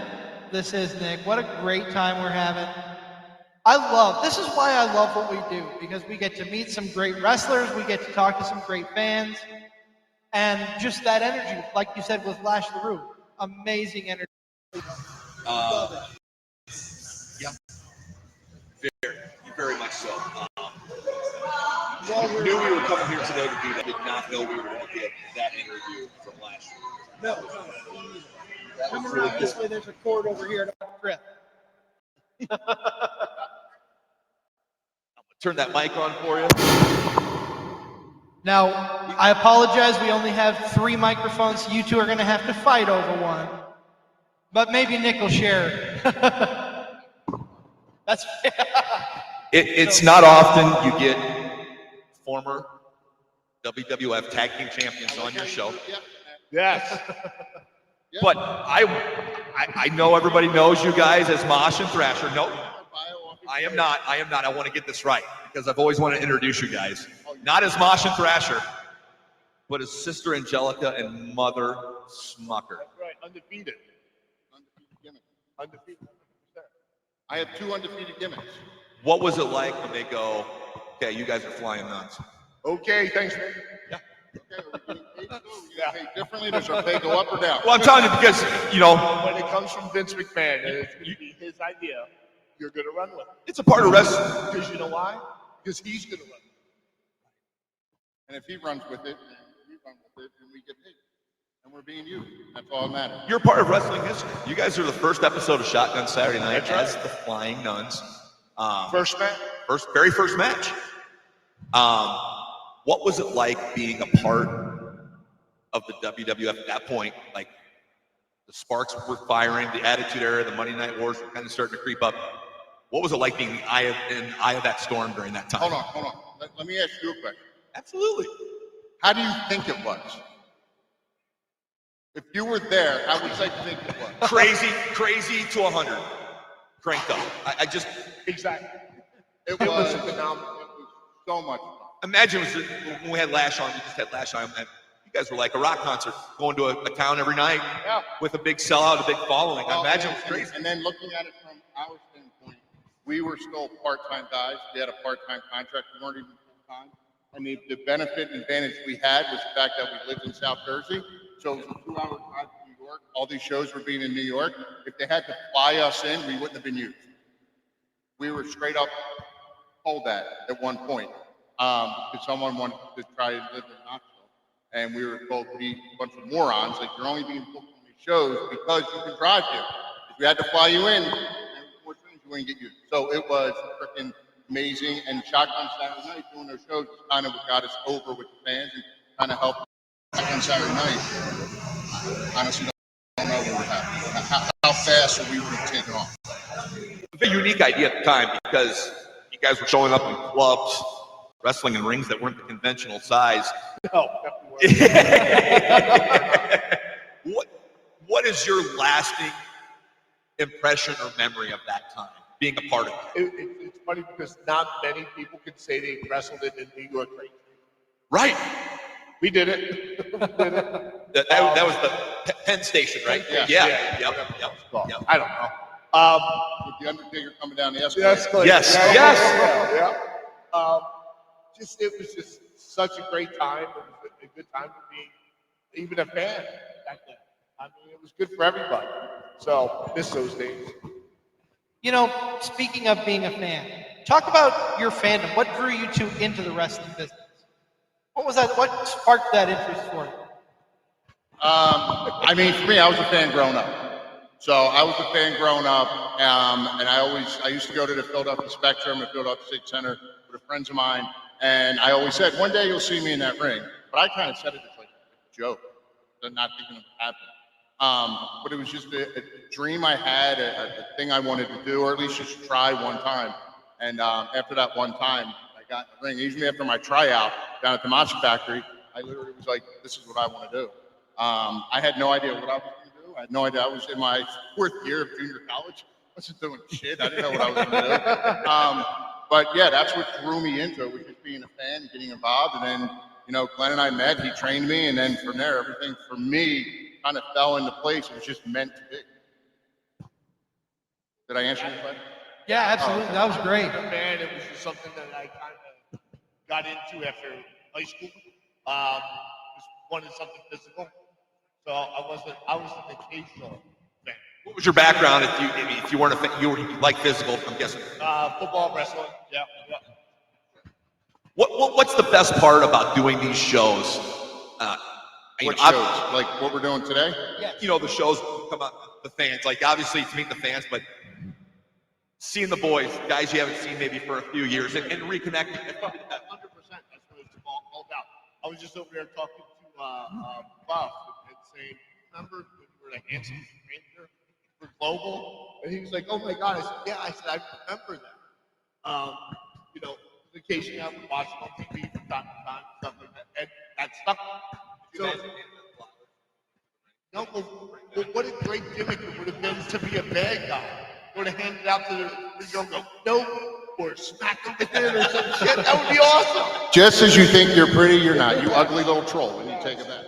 this is, Nick. What a great time we're having. This is why I love what we do, because we get to meet some great wrestlers, we get to talk to some great fans, and just that energy, like you said with Lash LeRoux, amazing energy. Yeah. Very much so. We knew we were coming here today to do that. Did not know we were going to get that interview from last year. No. Coming around this way, there's a cord over here at our trip. Turn that mic on for you. Now, I apologize. We only have 3 microphones. You two are going to have to fight over one. But maybe Nick will share. That's. It's not often you get former WWF Tag Team Champions on your show. Yes. But I know everybody knows you guys as Mosh and Thrasher. No, I am not. I want to get this right because I've always wanted to introduce you guys. Not as Mosh and Thrasher, but as Sister Angelica and Mother Smucker. That's right, undefeated. Undefeated gimmick. Undefeated. I have 2 undefeated gimmicks. What was it like when they go, okay, you guys are flying nuts? Okay, thanks, man. Yeah. Okay, are we getting paid? Are we getting paid differently? Does our pay go up or down? Well, I'm telling you because, you know, when it comes from Vince McMahon, and it's going to be his idea, you're going to run with it. it's a part of wrestling. Because you know why? Because he's going to run with it. And if he runs with it, and we run with it, and we get paid. And we're being used. That's all that matters. You're part of wrestling history. You guys are the first episode of Shotgun Saturday Night as the Flying Nuns. First match. Very first match. What was it like being a part of the WWF at that point? Like, the sparks were firing, the Attitude Era, the Monday Night Wars were kind of starting to creep up. What was it like being in the eye of that storm during that time? Hold on. Let me ask you a question. Absolutely. How do you think it was? If you were there, how would you think it was? Crazy to 100. Cranked up. I just... Exactly. It was phenomenal. It was so much fun. Imagine when we had Lash on, we just had Lash on, and you guys were like a rock concert, going to a town every night with a big sellout, a big following. I imagine it was crazy. And then looking at it from our standpoint, we were still part-time guys. We had a part-time contract. We weren't even full-time. And the benefit and advantage we had was the fact that we lived in South Jersey. So it was a 2-hour drive to New York. All these shows were being in New York. If they had to fly us in, we wouldn't have been used. We were straight up told that at one point. Because someone wanted to try and live in Knoxville. And we were told to be a bunch of morons. Like, you're only being booked on these shows because you can drive here. If we had to fly you in, more things you wouldn't get used. So it was freaking amazing. And Shotgun Saturday Night doing those shows is kind of what got us over with the fans and kind of helped. On Saturday night, honestly, don't know what would happen. How fast we would have taken off. It was a unique idea at the time because you guys were showing up in clubs, wrestling in rings that weren't the conventional size. No. What is your lasting impression or memory of that time, being a part of it? It's funny because not many people can say they wrestled in the New York ring. Right. We did it. That was the Penn Station, right? Yeah. Yep. I don't know. With the Undertaker coming down the escalator. Yes. Yeah. It was just such a great time. It was a good time to be even a fan back then. I mean, it was good for everybody. So, miss those days. You know, speaking of being a fan, talk about your fandom. What drew you into the wrestling business? What was that? What sparked that interest for you? I mean, for me, I was a fan growing up. So I was a fan growing up, and I used to go to the Philadelphia Spectrum and Philadelphia State Center with friends of mine, and I always said, one day you'll see me in that ring. But I kind of said it as like a joke, not thinking it would happen. But it was just a dream I had, a thing I wanted to do, or at least just try one time. And after that one time, I got in the ring. Usually after my tryout down at the Monster Factory, I literally was like, this is what I want to do. I had no idea what I was going to do. I had no idea. I was in my 4th year of junior college. I wasn't doing shit. I didn't know what I was going to do. But yeah, that's what drew me into it, was just being a fan and getting involved. And then, you know, Glenn and I met, he trained me. And then from there, everything for me kind of fell into place. It was just meant to be. Did I answer your question? Yeah, absolutely. That was great. Man, it was just something that I kind of got into after high school. Just wanted something physical. So I was an occasional fan. What was your background if you weren't a fan? You like physical, I'm guessing. Football, wrestling. Yeah. What's the best part about doing these shows? What shows? Like what we're doing today? Yeah. You know, the shows come out, the fans. Like, obviously, it's meeting the fans, but seeing the boys, guys you haven't seen maybe for a few years, and reconnecting. 100%. That's what it's all about. I was just over there talking to Buff and saying, remember when you were the handsome stranger for Global? And he was like, oh my God. I said, yeah. I said, I remember that. You know, occasionally I would watch on TV from time to time, stuff like that. And that stuck. So, no, but what a great gimmick it would have been to be a bad guy. Would have handed out to the young no, or smack him with it or some shit. That would be awesome. Just as you think you're pretty, you're not. You ugly little troll, and you take it back.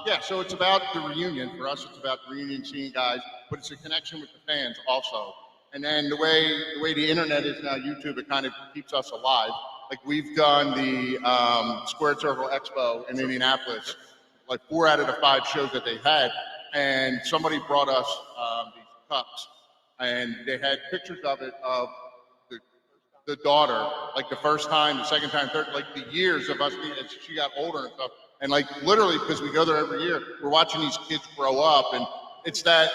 Yeah, so it's about the reunion. For us, it's about the reunion, seeing guys, but it's a connection with the fans also. And then the way the internet is now, YouTube, it kind of keeps us alive. Like we've done the Squared Circle Expo in Indianapolis, like 4 out of the 5 shows that they had, and somebody brought us these cups. And they had pictures of it of the first time the daughter, like the first time, the second time, third, like the years of us being, as she got older and stuff. And like literally, because we go there every year, we're watching these kids grow up, and it's that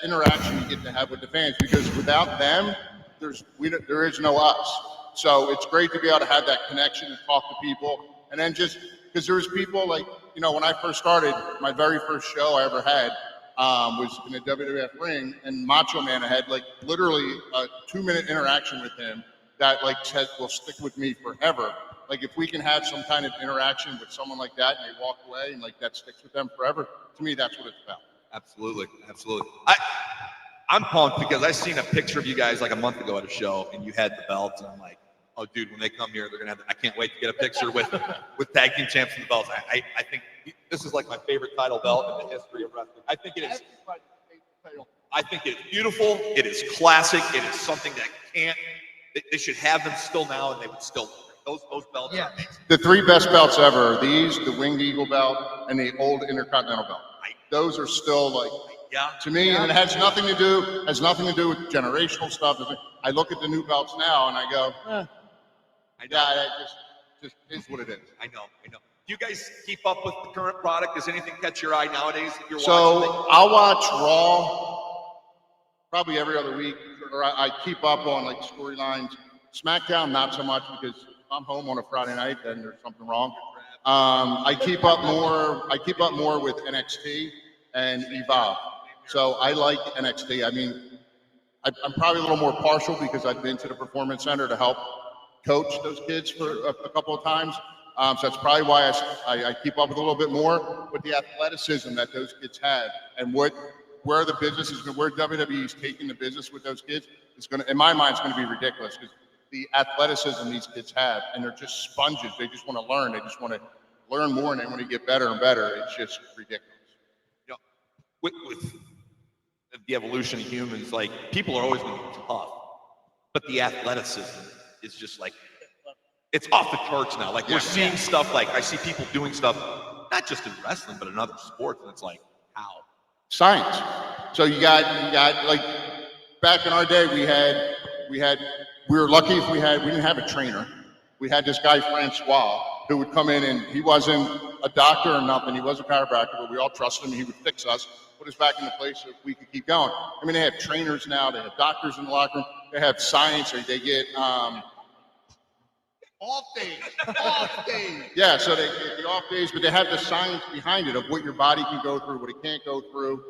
interaction you get to have with the fans, because without them, there is no us. So it's great to be able to have that connection and talk to people. And then just because there's people like, you know, when I first started, my very first show I ever had was in a WWF ring, and Macho Man, I had like literally a 2-minute interaction with him that like said will stick with me forever. Like if we can have some kind of interaction with someone like that and they walk away and like that sticks with them forever, to me that's what it's about. Absolutely. I'm pumped because I seen a picture of you guys like a month ago at a show, and you had the belts, and I'm like, oh, dude, when they come here, they're gonna have. I can't wait to get a picture with tag team champs and the belts. I think this is like my favorite title belt in the history of wrestling. I think it is. I think it is beautiful. It is classic. It is something that they should have them still now, and they would still. Those belts are amazing. The 3 best belts ever are these, the Winged Eagle belt, and the old Intercontinental belt. Those are still like, to me, and it has nothing to do with generational stuff. I look at the new belts now and I go, it just is what it is. I know. Do you guys keep up with the current product? Does anything catch your eye nowadays if you're watching? I'll watch Raw probably every other week, or I keep up on like storylines. SmackDown, not so much, because if I'm home on a Friday night, then there's something wrong. I keep up more with NXT and Evolve. So I like NXT. I mean, I'm probably a little more partial because I've been to the Performance Center to help coach those kids for a couple of times. So that's probably why I keep up with a little bit more. But the athleticism that those kids have, and where the business is, where WWE is taking the business with those kids, is going to, in my mind, it's going to be ridiculous, because the athleticism these kids have, and they're just sponges. They just want to learn. They just want to learn more, and they want to get better and better. It's just ridiculous. You know, with the evolution of humans, like, people are always going to be tough, but the athleticism is just like, it's off the charts now. Like, we're seeing stuff, like, I see people doing stuff, not just in wrestling, but in other sports, and it's like, how? Science. So you got like, back in our day, we were lucky if we didn't have a trainer. We had this guy, Francois, who would come in, and he wasn't a doctor or nothing. He was a chiropractor, but we all trusted him. He would fix us, put us back into place so we could keep going. I mean, they have trainers now. They have doctors in the locker room. They have science. Or they get off days. Yeah, so they get the off days, but they have the science behind it of what your body can go through, what it can't go through.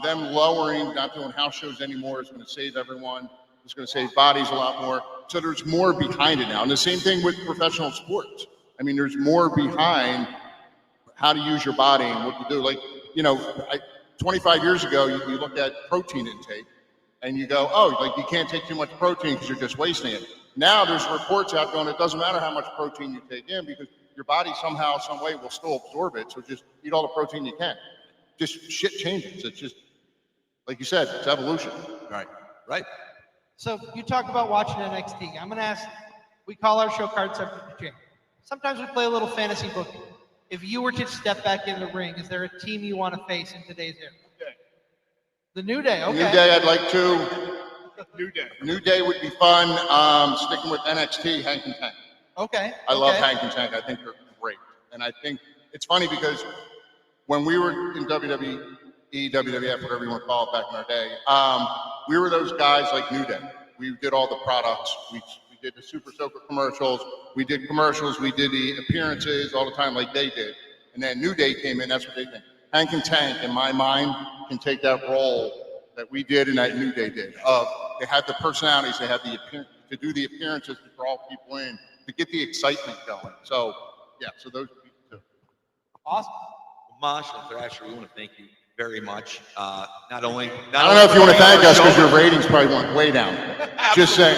Them lowering, not doing house shows anymore, is going to save everyone. It's going to save bodies a lot more. So there's more behind it now. And the same thing with professional sports. I mean, there's more behind how to use your body and what to do. Like, 25 years ago, you looked at protein intake and you go, oh, like, you can't take too much protein because you're just wasting it. Now there's reports out going, it doesn't matter how much protein you take in, because your body somehow, some way will still absorb it. So just eat all the protein you can. Just shit changes. It's just, like you said, it's evolution. Right. So you talk about watching NXT. I'm going to ask, we call our show Card Subject to Change. Sometimes we play a little fantasy booking. If you were to step back in the ring, is there a team you want to face in today's era? The New Day, okay. New Day, I'd like to. New Day would be fun. Sticking with NXT, Hank and Tank. Okay. I love Hank and Tank. I think they're great. And I think it's funny because when we were in WWE, WWF, whatever you want to call it back in our day, we were those guys like New Day. We did all the products. We did the Super Soaker commercials. We did commercials. We did the appearances all the time like they did. And then New Day came in. That's what they think. Hank and Tank, in my mind, can take that role that we did and that New Day did. They had the personalities. They had the appearance to do the appearances to draw people in, to get the excitement going. So, yeah, so those would be two. Awesome. Well, Mosh and Thrasher, we want to thank you very much. Not only. I don't know if you want to thank us because your ratings probably went way down. Just saying.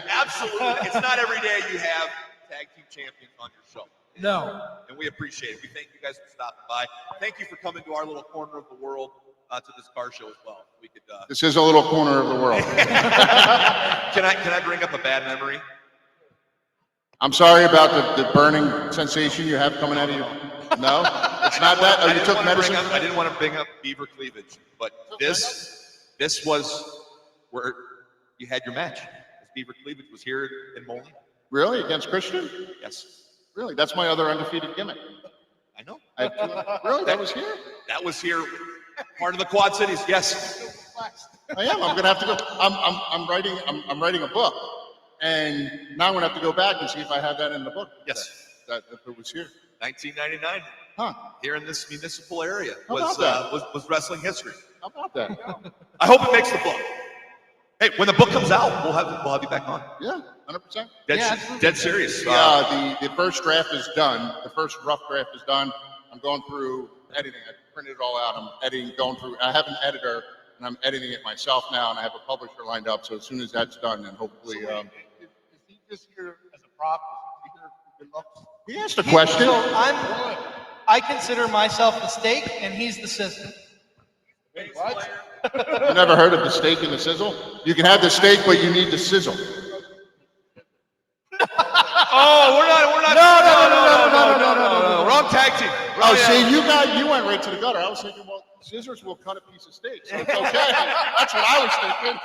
Absolutely. It's not every day you have tag team champions on your show. No. And we appreciate it. We thank you guys for stopping by. Thank you for coming to our little corner of the world, to this car show as well. We could. This is a little corner of the world. Can I bring up a bad memory? I'm sorry about the burning sensation you have coming out of you. No, it's not that. Oh, you took medicine. I didn't want to bring up beaver cleavage, but this was where you had your match. Beaver Cleavage was here in Moline. Really? Against Christian? Yes. Really? That's my other undefeated gimmick. I know. Really? That was here? That was here, part of the Quad Cities. Yes. I am. I'm gonna have to go. I'm writing a book, and now I'm gonna have to go back and see if I have that in the book. Yes. That if it was here. 1999. Huh? Here in this municipal area How was, about that? was wrestling history. How about that? I hope it makes the book. Hey, when the book comes out, we'll have you back on. Yeah, 100%. Dead serious. The first draft is done. The first rough draft is done. I'm going through editing. I printed it all out. I'm editing, going through. I have an editor, and I'm editing it myself now, and I have a publisher lined up. So as soon as that's done, then hopefully. Is he just here as a prop? Is he here for good looks? He asked a question. So I consider myself the steak, and he's the sizzle. Wait, what? You never heard of the steak and the sizzle? You can have the steak, but you need the sizzle. Oh, we're not. No. Wrong tag team. Oh, see, you went right to the gutter. I was thinking, well, scissors will cut a piece of steak, so it's okay. That's what I was thinking.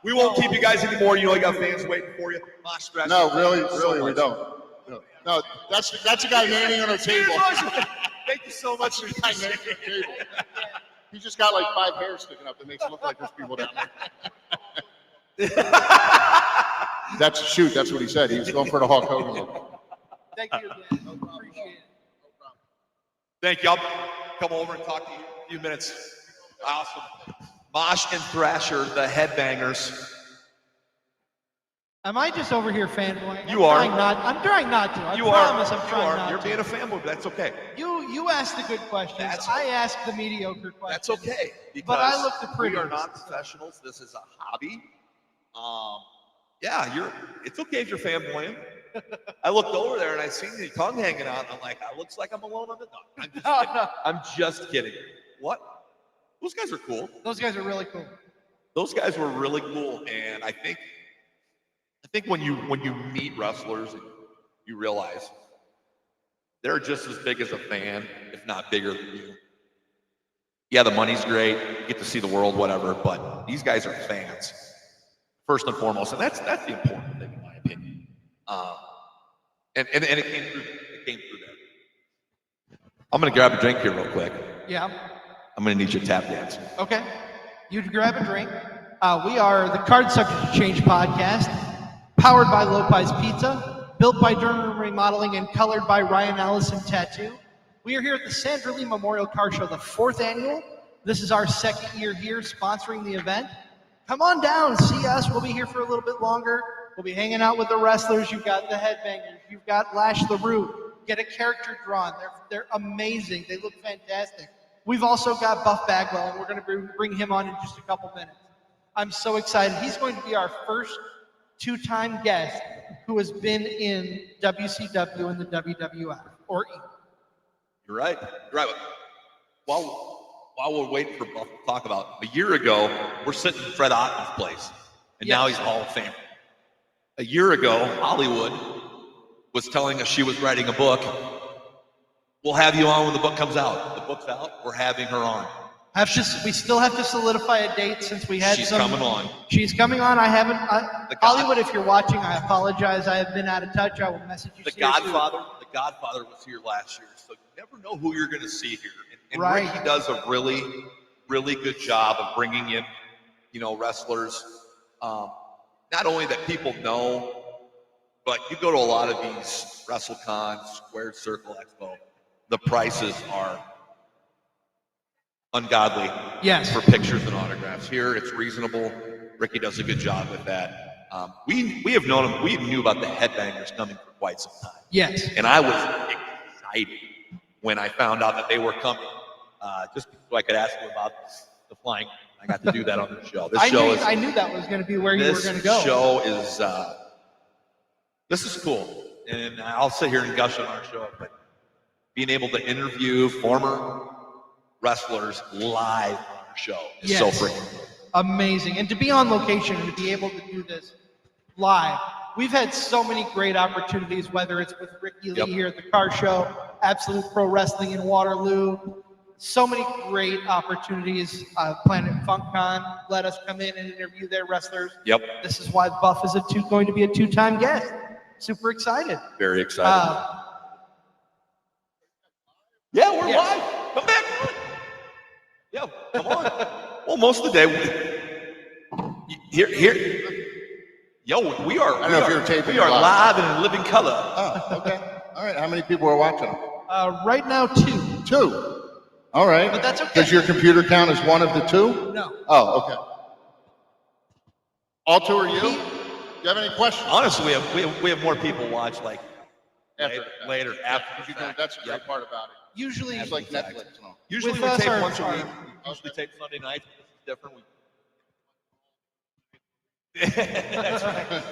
We won't keep you guys anymore. You know, you got fans waiting for you. No, really, we don't. No, that's a guy manning on our table. Thank you so much for Guy manning on the table. He just got like 5 hairs sticking up. It makes it look like there's people down there. That's what he said. He was going for the Hulk Hogan look. Thank you again. Appreciate it. Thank you. I'll come over and talk to you in a few minutes. Awesome. Mosh and Thrasher, the Headbangers. Am I just over here fanboying? You are. I'm trying not to. I You promise are. I'm trying not You're to. being a fanboy, but that's okay. You asked the good questions. I asked the mediocre questions. That's okay. But I look the We prettiest. are not professionals. This is a hobby. Yeah, it's okay if you're fanboying. I looked over there and I seen the tongue hanging out. And I'm like, it looks like I'm alone on the dog. I'm just kidding. What? Those guys are cool. Those guys are really cool. Those guys were really cool, and I think when you meet wrestlers and you realize they're just as big as a fan, if not bigger than you. Yeah, the money's great. You get to see the world, whatever, but these guys are fans first and foremost, and that's the important thing in my opinion. And it came through. It came through there. I'm gonna grab a drink here real quick. Yeah. I'm gonna need you to tap dance. Okay. You grab a drink. We are the Card Subject to Change podcast, powered by Lopez Pizza, built by Durham Remodeling, and colored by Ryan Allison Tattoo. We are here at the Sandra Lee Memorial Car Show, the 4th annual. This is our 2nd year here sponsoring the event. Come on down, see us. We'll be here for a little bit longer. We'll be hanging out with the wrestlers. You've got the Headbangers. You've got Lash LeRoux. Get a character drawn. They're amazing. They look fantastic. We've also got Buff Bagwell, and we're going to bring him on in just a couple minutes. I'm so excited. He's going to be our first 2-time guest who has been in WCW and the WWF, or E. You're right. You're right. While we're waiting for Buff to talk about, a year ago, we're sitting in Fred Otten's place, and now he's Hall of Fame. A year ago, Hollywood was telling us she was writing a book. We'll have you on when the book comes out. The book's out. We're having her on. We still have to solidify a date since we had She's coming on. She's coming on. I haven't. Hollywood, if you're watching, I apologize. I have been out of touch. I will message you. The Godfather was here last year, so you never know who you're going to see here. And Right. Ricky does a really, really good job of bringing in, wrestlers. Not only that people know, but you go to a lot of these WrestleCons, Squared Circle Expo, the prices are ungodly. Yes. For pictures and autographs. Here, it's reasonable. Ricky does a good job with that. We have known him. We knew about the Headbangers coming for quite some time. Yes. And I was excited when I found out that they were coming, just so I could ask them about the flying. I got to do that on the show. I knew that was going to be where you were going to go. This show is, this is cool. And I'll sit here and gush on our show, but being able to interview former wrestlers live on our show is so freaking cool. Amazing. And to be on location and to be able to do this live. We've had so many great opportunities, whether it's with Ricky Lee here at the car show, Absolute Pro Wrestling in Waterloo, so many great opportunities. Planet FunkCon let us come in and interview their wrestlers. Yep. This is why Buff is going to be a two-time guest. Super excited. Very excited. Yeah, we're yeah. live. Come back. Yeah, come on. Well, most of the day, yo, we are. I don't know if you're taping We are live. live and in living color. Oh, okay. All right. How many people are watching? Right now, 2. 2. All right. But that's okay. Does your computer count as one of the 2? No. Oh, okay. All 2 are you? Do you have any questions? Honestly, we have more people watch like later after. Because you know, that's the great part about it. Usually, It's like Netflix. Usually With we us, tape our- once a week. our- Usually tape Sunday nights. This is different. That's right.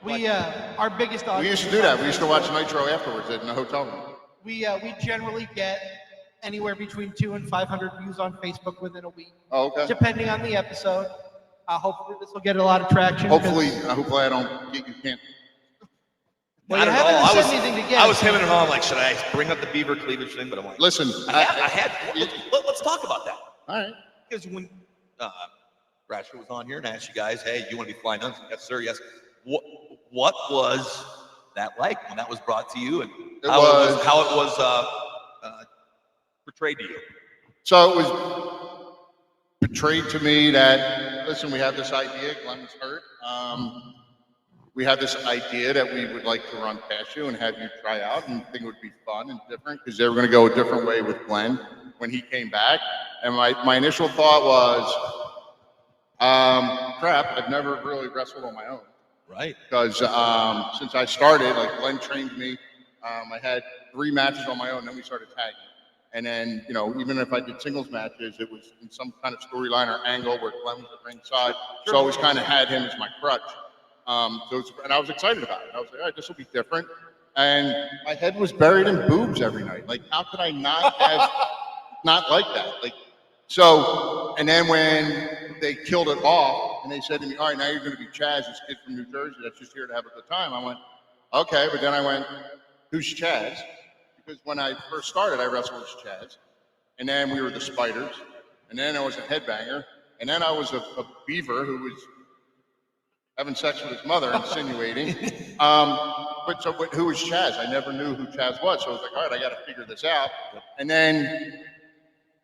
we our biggest We audience. used to do that. We used to watch Nitro afterwards in the hotel room. We generally get anywhere between 200 and 500 views on Facebook within a week, Oh, okay. depending on the episode. Hopefully, this will get a lot of traction. Hopefully I don't get you can't. Well, Not you at all. haven't said anything to get. I was hemming and hawing, like, should I bring up the beaver cleavage thing? But I'm like, Listen, let's talk about that. all right. Because when Ratchet was on here and I asked you guys, hey, you want to be flying nuns? Yes, sir. Yes. What was that like when that was brought to you, and how it was portrayed to you? So it was portrayed to me that, listen, we have this idea, Glenn was hurt. We have this idea that we would like to run past you and have you try out and think it would be fun and different because they were going to go a different way with Glenn when he came back. And my initial thought was, crap, I've never really wrestled on my own. Right. Because since I started, like Glenn trained me, I had 3 matches on my own, then we started tagging. And then, you know, even if I did singles matches, it was in some kind of storyline or angle where Glenn was at ringside. So I always kind of had him as my crutch. And I was excited about it. I was like, all right, this will be different. And my head was buried in boobs every night. Like, how could I not have, not like that? Like, so, and then when they killed it off and they said to me, all right, now you're going to be Chaz, this kid from New Jersey that's just here to have a good time. I went, okay. But then I went, who's Chaz? Because when I first started, I wrestled as Chaz. And then we were the Spiders. And then I was a Headbanger. And then I was a Beaver who was having sex with his mother, insinuating. But who was Chaz? I never knew who Chaz was. So I was like, all right, I got to figure this out. And then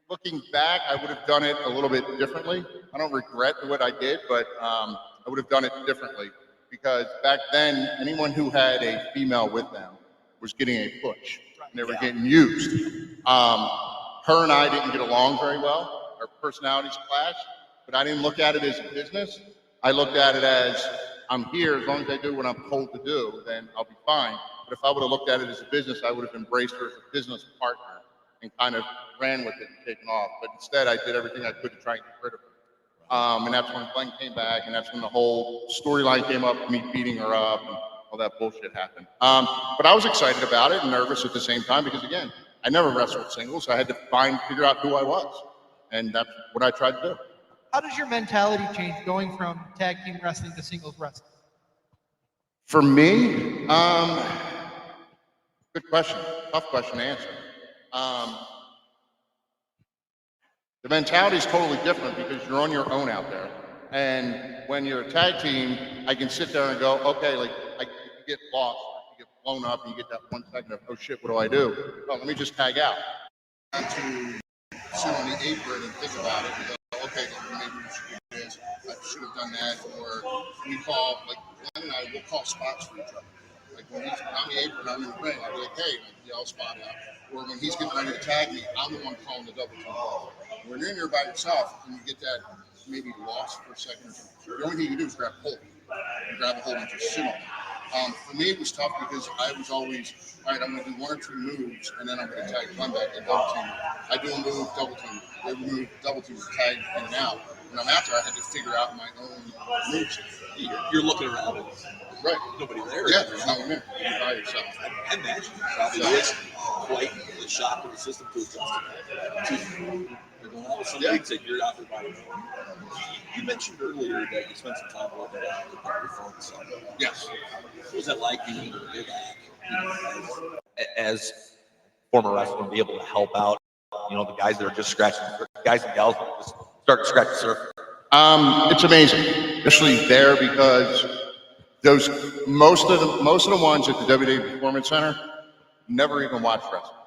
looking back, I would have done it a little bit differently. I don't regret what I did, but I would have done it differently because back then, anyone who had a female with them was getting a push. And they were getting used. Her and I didn't get along very well. Our personalities clashed, but I didn't look at it as a business. I looked at it as, I'm here, as long as I do what I'm told to do, then I'll be fine. But if I would have looked at it as a business, I would have embraced her as a business partner and kind of ran with it and taken off. But instead, I did everything I could to try and get rid of her. And that's when Glenn came back, and that's when the whole storyline came up, me beating her up, and all that bullshit happened. But I was excited about it and nervous at the same time because, again, I never wrestled singles, so I had to figure out who I was. And that's what I tried to do. How does your mentality change going from tag team wrestling to singles wrestling? For me, good question. Tough question to answer. The mentality is totally different because you're on your own out there. And when you're a tag team, I can sit there and go, okay, like you get lost, you get blown up, and you get that 1 second of, oh shit, what do I do? Oh, let me just tag out. Not to sit on the apron and think about it. And go, okay, maybe we should do this. I should have done that. Or we call, like Glenn and I will call spots for each other. Like when he's on the apron, I'm in the ring, I'll be like, hey, y'all spot out. Or when he's getting ready to tag me, I'm the one calling the double team. When you're in there by yourself and you get that maybe lost for a second, the only thing you do is grab a hold. You grab a hold and just sit on it. For me, it was tough because I was always, all right, I'm going to do 1 or 2 moves, and then I'm going to tag Glenn back and double team. I do a move, double team. I move, double team, tag in and out. When I'm out there, I had to figure out my own moves. You're looking around. Right. Nobody there. Yeah, there's no one there. You're by yourself. I imagine it probably is quite the shock of the system to adjust to. You're going out with somebody that you're out there by yourself. You mentioned earlier that you spent some time working out with your phone. So. Yes. What was that like being able to give back, as former wrestler, and be able to help out the guys that are just scratching, guys and gals that are just starting to scratch the surface? It's amazing, especially there, because those most of the ones at the WWE Performance Center never even watched wrestling.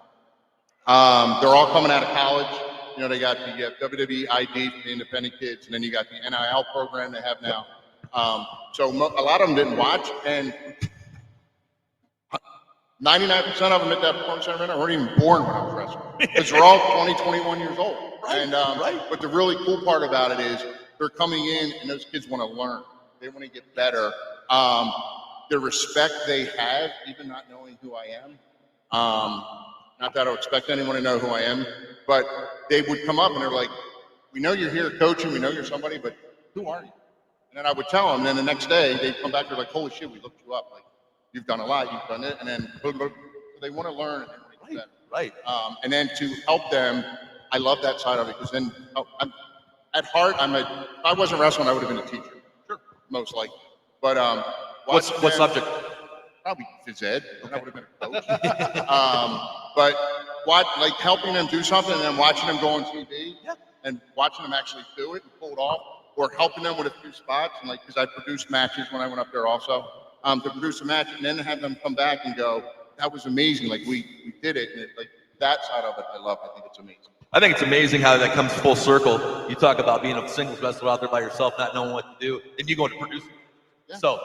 They're all coming out of college. They got the WWE ID for the independent kids, and then you got the NIL program they have now. So a lot of them didn't watch, and 99% of them at that Performance Center weren't even born when I was wrestling, because they're all 20, 21 years old. But the really cool part about it is they're coming in, and those kids want to learn. They want to get better. The respect they have, even not knowing who I am. Not that I would expect anyone to know who I am, but they would come up and they're like, "We know you're here coaching. We know you're somebody, but who are you?" And then I would tell them. And then the next day they'd come back. They're like, "Holy shit, we looked you up. Like, you've done a lot. You've done it." And then they want to learn and they want to get better. Right. And then to help them, I love that side of it, because then at heart, if I wasn't wrestling, I would have been a teacher. Sure. Most likely. But what subject? Probably phys ed. I would have been a coach. But helping them do something and then watching them go on TV and watching them actually do it and pull it off, or helping them with a few spots, and because I produced matches when I went up there also, to produce a match and then have them come back and go, "That was amazing. We did it." And that side of it, I love. I think it's amazing. I think it's amazing how that comes full circle. You talk about being a singles wrestler out there by yourself, not knowing what to do, and you go to produce it. Yeah. So,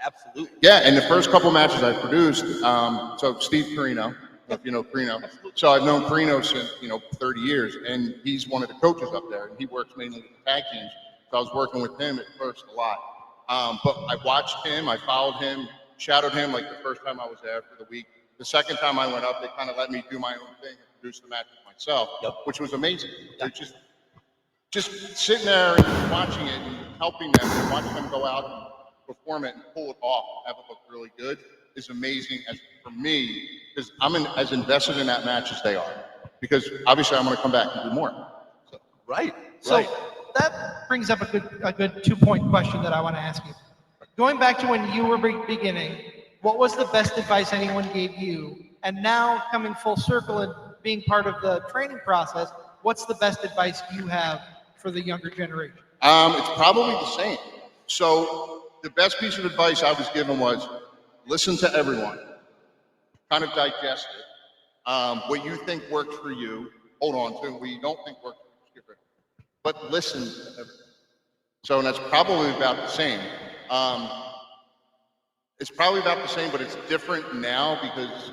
absolutely. Yeah, and the first couple matches I produced, so Steve Carino, if you know Carino. So I've known Carino since, 30 years, and he's one of the coaches up there, and he works mainly with the tag teams. So I was working with him at first a lot. But I watched him, I followed him, shadowed him the first time I was there for the week. The second time I went up, they kind of let me do my own thing and produce the matches myself, which was amazing. Yep. Just sitting there and watching it and helping them and watching them go out and perform it and pull it off and have it look really good is amazing for me, because I'm as invested in that match as they are, because obviously I'm going to come back and do more. So. Right. So that brings up a good 2-point question that I want to ask you. Going back to when you were beginning, what was the best advice anyone gave you? And now coming full circle and being part of the training process, what's the best advice you have for the younger generation? It's probably the same. So the best piece of advice I was given was listen to everyone, kind of digest it. What you think works for you, hold on to. What you don't think works for you, skip it. But listen to everyone. So, and that's probably about the same. It's probably about the same, but it's different now, because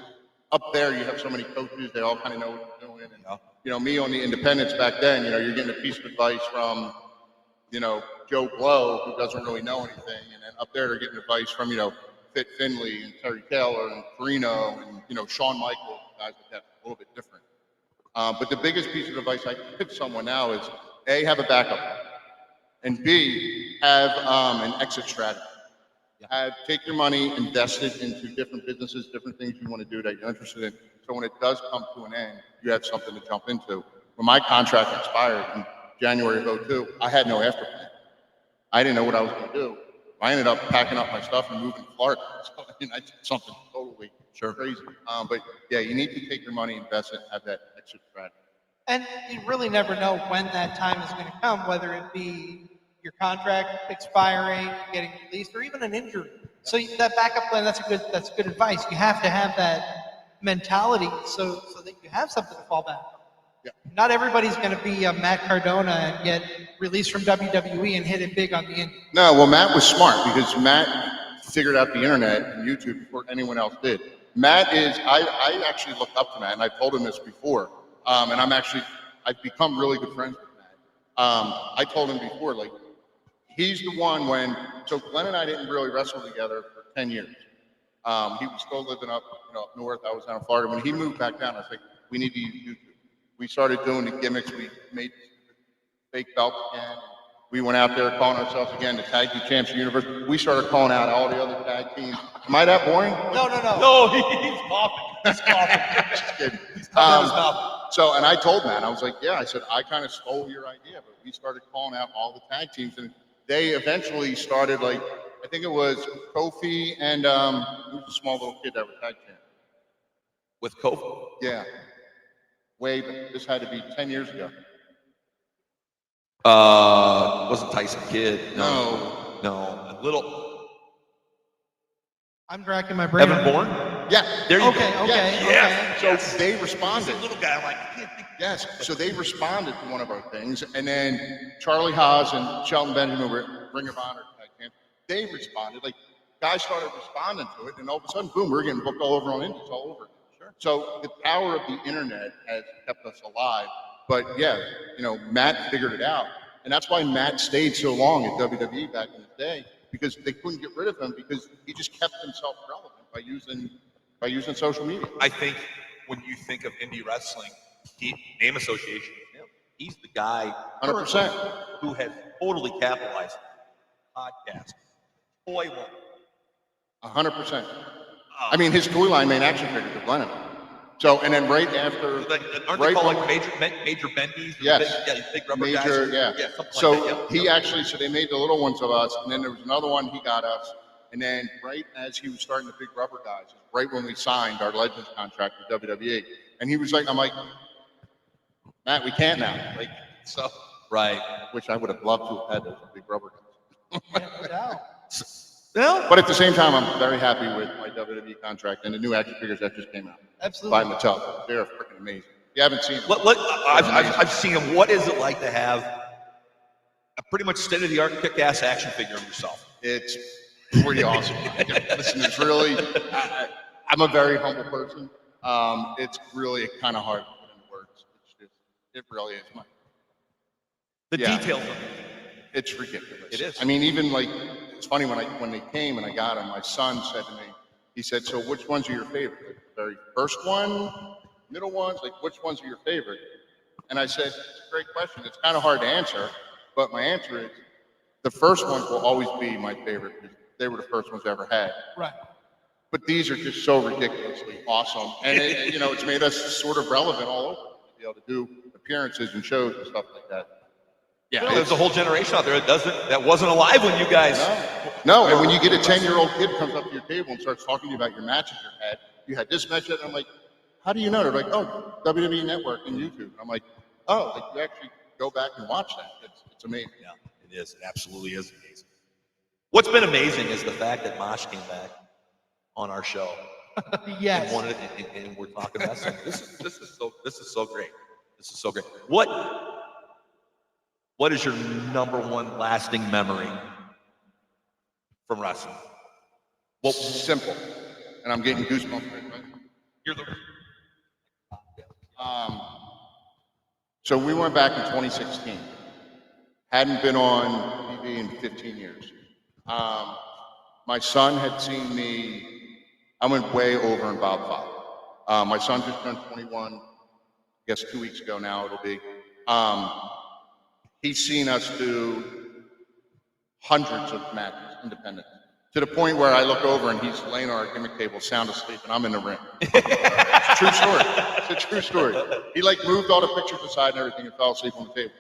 up there you have so many coaches, they all kind of know what they're doing. And, me on the independents back then, you're getting a piece of advice from, Joe Blow, who doesn't really know anything. And then up there they're getting advice from, Fit Finley and Terry Taylor and Carino and, Shawn Michaels, guys like that, a little bit different. But the biggest piece of advice I can give someone now is, A, have a backup, and B, have an exit strategy. Take your money, invest it into different businesses, different things you want to do that you're interested in. So when it does come to an end, you have something to jump into. When my contract expired in January of 2002, I had no after plan. I didn't know what I was going to do. I ended up packing up my stuff and moving to Florida. So, I did something totally crazy. But yeah, you need to take your money, invest it, have that exit strategy. And you really never know when that time is going to come, whether it be your contract expiring, getting released, or even an injury. So that backup plan, that's good advice. You have to have that mentality so that you have something to fall back on. Yeah. Not everybody's going to be Matt Cardona and get released from WWE and hit it big on the indie. No, well, Matt was smart, because Matt figured out the internet and YouTube before anyone else did. Matt is, I actually looked up to Matt, and I told him this before, and I've become really good friends with Matt. I told him before, he's the one so Glenn and I didn't really wrestle together for 10 years. He was still living up north. I was down in Florida. When he moved back down, I was like, we need to use YouTube. We started doing the gimmicks. We made fake belts again. We went out there calling ourselves again the Tag Team Champs of the Universe. We started calling out all the other tag teams. Am I that boring? No. No, he's coughing. He's coughing. Just kidding. He's coughing his mouth. So, and I told Matt, I was like, I said, I kind of stole your idea, but we started calling out all the tag teams, and they eventually started, I think it was Kofi and who was a small little kid that was tag champ. With Kofi? Yeah. This had to be 10 years ago. Wasn't Tyson Kidd? No. No. A little. I'm racking my brain. Evan Bourne? Yeah. There you Okay, go. okay, Yes. okay. So they responded. He's a little guy. I'm like, I can't think. Yes. So they responded to one of our things, and then Charlie Haas and Shelton Benjamin were Ring of Honor. They responded. Like guys started responding to it, and all of a sudden, boom, we're getting booked all over on Indies, all over. Sure. So the power of the internet has kept us alive. But yeah, Matt figured it out, and that's why Matt stayed so long at WWE back in the day, because they couldn't get rid of him because he just kept himself relevant by using social media. I think when you think of indie wrestling, name association with him. He's the guy 100%. who has totally capitalized on podcast. Toy line. 100%. I mean, his toy line main action figures are Glennon. So, and then right after, Aren't they called like major bendies? Yes. Yeah, these big rubber major, guys. yeah. Something So like that. he actually, so they made the little ones of us, and then there was another one he got us, and then right as he was starting the big rubber guys, right when we signed our Legends contract with WWE, and he was like, I'm like, Matt, we can't now. Like, so. Right. Which I would have loved to have had those big rubber guys. Yeah, no doubt. Well, But at the same time, I'm very happy with my WWE contract and the new action figures that just came out Absolutely. by Mattel. They're freaking amazing. If you haven't seen them. I've seen him. What is it like to have a pretty much state-of-the-art kick-ass action figure of yourself? It's pretty awesome. Listen, it's really, I'm a very humble person. It's really kind of hard to put into words. It's just, it really is. The Yeah. details of it. It's ridiculous. It is. I mean, even like, it's funny when they came and I got them, my son said to me, he said, so which ones are your favorite? Like the very first one, middle ones, like which ones are your favorite? And I said, it's a great question. It's kind of hard to answer, but my answer is the first ones will always be my favorite because they were the first ones I ever had. Right. But these are just so ridiculously awesome. And it's made us sort of relevant all over to be able to do appearances and shows and stuff like that. Yeah, There's a whole generation out there that wasn't alive when you guys. No, and when you get a 10-year-old kid comes up to your table and starts talking to you about your matches you had this match, and I'm like, how do you know? They're like, oh, WWE Network and YouTube. And I'm like, oh, like you actually go back and watch that. It's amazing. Yeah, it is. It absolutely is amazing. What's been amazing is the fact that Mosh came back on our show. Yes. And we're talking wrestling. This is so great. This is so great. What is your number one lasting memory from wrestling? Well, simple. And I'm getting goosebumps right now. You're the. So we went back in 2016. Hadn't been on TV in 15 years. My son had seen me. I went way over in Bob Father. My son just turned 21. I guess 2 weeks ago now it'll be. He's seen us do hundreds of matches independent, to the point where I look over and he's laying on our gimmick table, sound asleep, and I'm in the ring. It's a true story. It's a true story. He moved all the pictures aside and everything and fell asleep on the table.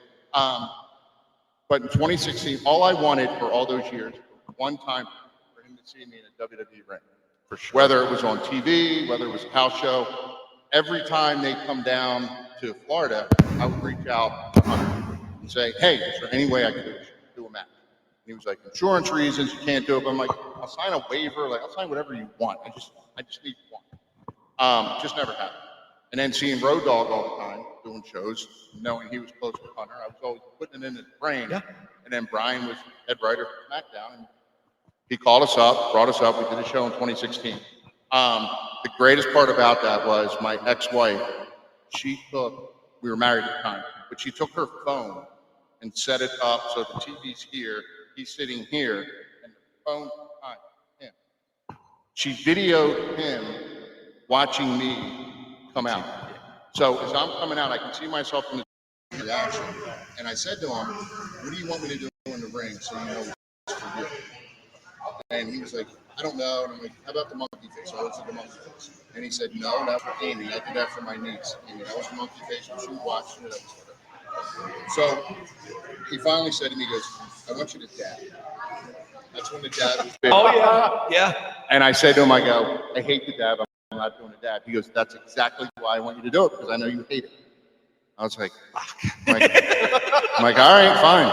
But in 2016, all I wanted for all those years, one time for him to see me in a WWE ring. For sure. Whether it was on TV, whether it was a house show, every time they come down to Florida, I would reach out to Hunter and say, hey, is there any way I could do a match? And he was like, insurance reasons, you can't do it. But I'm like, I'll sign a waiver, I'll sign whatever you want. I just need one. Just never happened. And then seeing Road Dogg all the time, doing shows, knowing he was close to Hunter, I was always putting it in his brain. Yeah. And then Brian was head writer for SmackDown, and he called us up, brought us up, we did a show in 2016. The greatest part about that was my ex-wife, we were married at the time, but she took her phone and set it up so the TV's here, he's sitting here, and the phone's behind him. She videoed him watching me come out. So as I'm coming out, I can see myself in the reaction, and I said to him, what do you want me to do in the ring so you know it's for you? And he was like, I don't know. And I'm like, how about the monkey face? I always did the monkey face. And he said, no, that was Amy. I did that for my niece. Amy, that was the monkey face. She watched it. So he finally said to me, he goes, I want you to dab. That's when the dab was big. Oh, yeah. Yeah. And I said to him, I go, I hate the dab. I'm not doing a dab. He goes, that's exactly why I want you to do it, because I know you hate it. I was like, fuck. I'm like, all right, fine.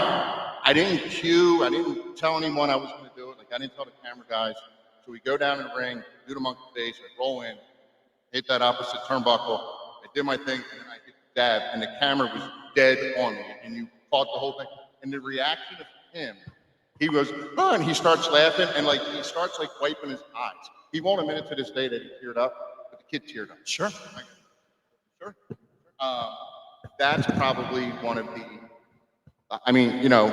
I didn't cue. I didn't tell anyone I was going to do it. Like, I didn't tell the camera guys. So we go down in the ring, do the monkey face, I roll in, hit that opposite turnbuckle. I did my thing, and then I hit the dab, and the camera was dead on me, and you caught the whole thing. And the reaction of him, he goes, oh, and he starts laughing, and like he starts like wiping his eyes. He won't admit it to this day that he teared up, but the kid teared up. Sure. Sure. That's probably one of the, I mean, you know,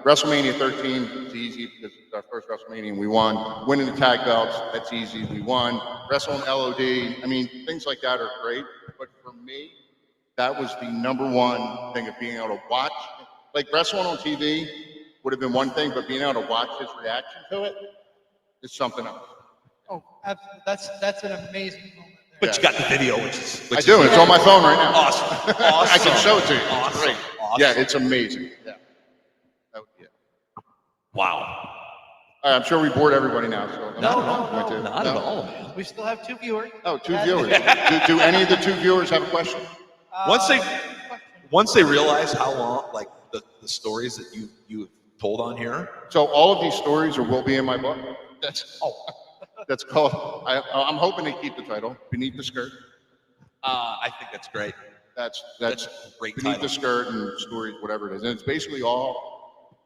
WrestleMania 13 is easy because it's our first WrestleMania and we won. Winning the tag belts, that's easy, we won. Wrestling LOD, I mean, things like that are great. But for me, that was the number one thing of being able to watch. Like wrestling on TV would have been one thing, but being able to watch his reaction to it is something else. Oh, absolutely. That's an amazing moment. But you got the video, which I do. It's on my phone right now. Awesome. I can show it to you. Awesome. It's great. Awesome. Yeah, it's amazing. Yeah. Yeah. Wow. I'm sure we bored everybody now. So No, not at all, man. We still have 2 viewers. Oh, 2 viewers. do any of the 2 viewers have a question? Once they realize how long, like the stories that you have told on here. So all of these stories will be in my book. That's called. I'm hoping to keep the title Beneath the Skirt. I think that's great. That's a great Beneath title. the Skirt and stories, whatever it is, and it's basically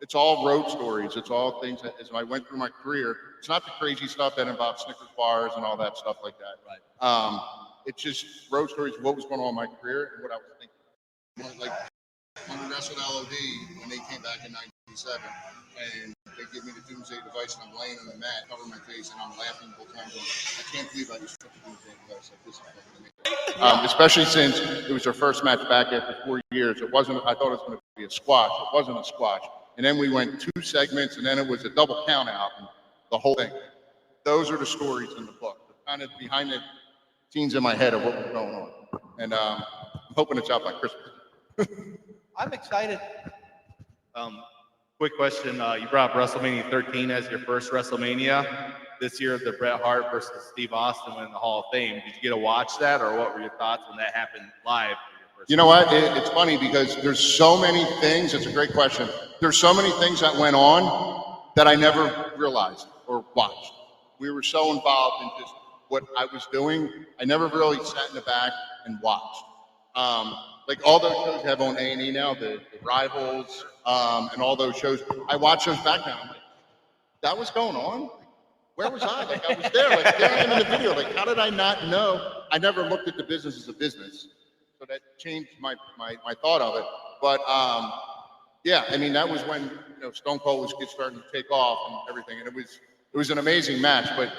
it's all road stories. It's all things that as I went through my career. It's not the crazy stuff that involves Snickers bars and all that stuff like that. Right. It's just road stories of what was going on in my career and what I was thinking. Like when we wrestled LOD when they came back in '97, and they give me the doomsday device, and I'm laying on the mat, covering my face, and I'm laughing the whole time, going, I can't believe I just took the doomsday device. Like this is fucking especially since it was their first match back after 4 years. I thought it was going to be a squash. It wasn't a squash. And then we went 2 segments, and then it was a double count out, and the whole thing. Those are the stories in the book, kind of behind the scenes in my head of what was going on. And I'm hoping it's out by Christmas. I'm excited. Quick question. You brought up WrestleMania 13 as your first WrestleMania. This year, the Bret Hart versus Steve Austin went in the Hall of Fame. Did you get to watch that, or what were your thoughts when that happened live? You know what? It's funny because there's so many things. It's a great question. There's so many things that went on that I never realized or watched. We were so involved in just what I was doing. I never really sat in the back and watched. Like all those shows you have on A&E now, the Rivals, and all those shows. I watch those back now. I'm like, that was going on? Where was I? Like I was there. Like there I am in the video. Like how did I not know? I never looked at the business as a business. So that changed my thought of it. But yeah, I mean that was when Stone Cold was starting to take off and everything, and it was an amazing match. But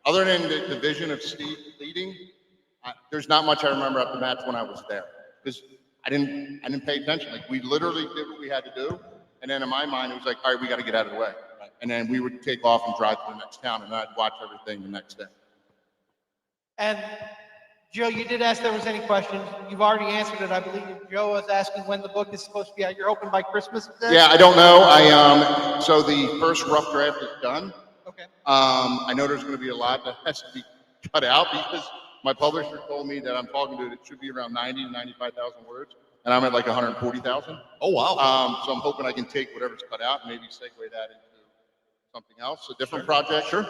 other than the vision of Steve leading, there's not much I remember of the match when I was there because I didn't pay attention. Like we literally did what we had to do, and then in my mind it was like, all right, we got to get out of the way. Right. And then we would take off and drive to the next town, and I'd watch everything the next day. And Joe, you did ask if there was any questions. You've already answered it, I believe. Joe was asking when the book is supposed to be out. You're hoping by Christmas? Yeah, I don't know. So the first rough draft is done. Okay. I know there's going to be a lot that has to be cut out because my publisher told me that I'm talking to it should be around 90 to 95,000 words, and I'm at like 140,000. Oh, wow. So I'm hoping I can take whatever's cut out and maybe segue that into something else, a different project. Sure.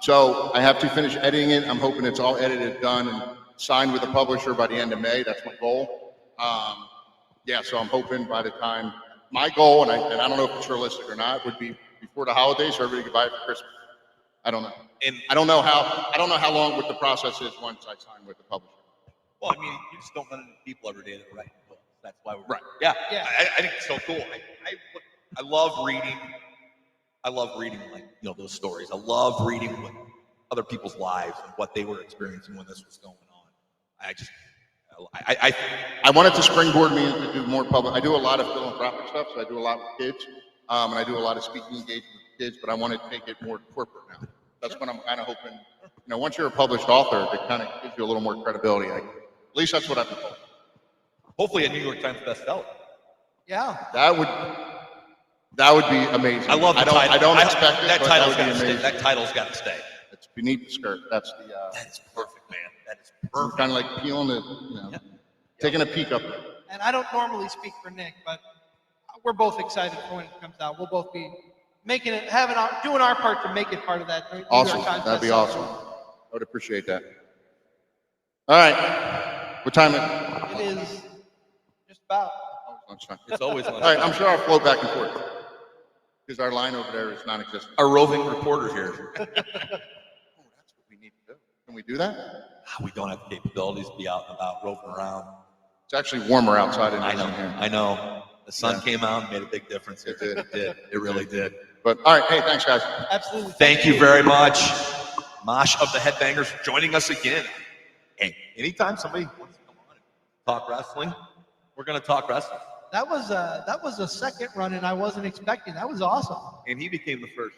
So I have to finish editing it. I'm hoping it's all edited, done, and signed with the publisher by the end of May. That's my goal. Yeah, so I'm hoping by the time my goal, and I don't know if it's realistic or not, would be before the holidays, so everybody can buy it for Christmas. I don't know. And I don't know how long what the process is once I sign with the publisher. well, I mean, you just don't run into people every day that are writing books. That's why we're Right. Yeah. Yeah. I think it's so cool. I love reading. I love reading those stories. I love reading what other people's lives and what they were experiencing when this was going on. I wanted to springboard me to do more public. I do a lot of philanthropic stuff, so I do a lot with kids, and I do a lot of speaking engagements with kids. But I want to take it more corporate now. That's what I'm kind of hoping. Once you're a published author, it kind of gives you a little more credibility. At least that's what I've been told. hopefully a New York Times bestseller. Yeah. That would be amazing. I love the title. I don't expect it, that but title's that would got be to stay. amazing. That title's got to stay. It's Beneath the Skirt. That's the. That is perfect, man. That is Kind of like peeling the. taking a peek up there. And I don't normally speak for Nick, but we're both excited for when it comes out. We'll both be making it, doing our part to make it part of that New York Awesome. Times That'd be bestseller. awesome. I would appreciate that. All right. What time is it? It is just about. Oh, lunchtime. It's always All right. I'm sure I'll float back and forth because our line over there is non-existent. a roving reporter here. Oh, that's what we need to do. Can we do that? We don't have the capabilities to be out and about roving around. It's actually warmer outside than it I is know. in here. I know. The sun Yeah. came out and made a big difference here. It did. It really did. But all right. Hey, thanks, guys. Absolutely. Thank you very much, Mosh of the Headbangers, for joining us again. Hey, anytime somebody wants to come on and talk wrestling, we're going to talk wrestling. That was a second run, and I wasn't expecting. That was awesome. And he became the first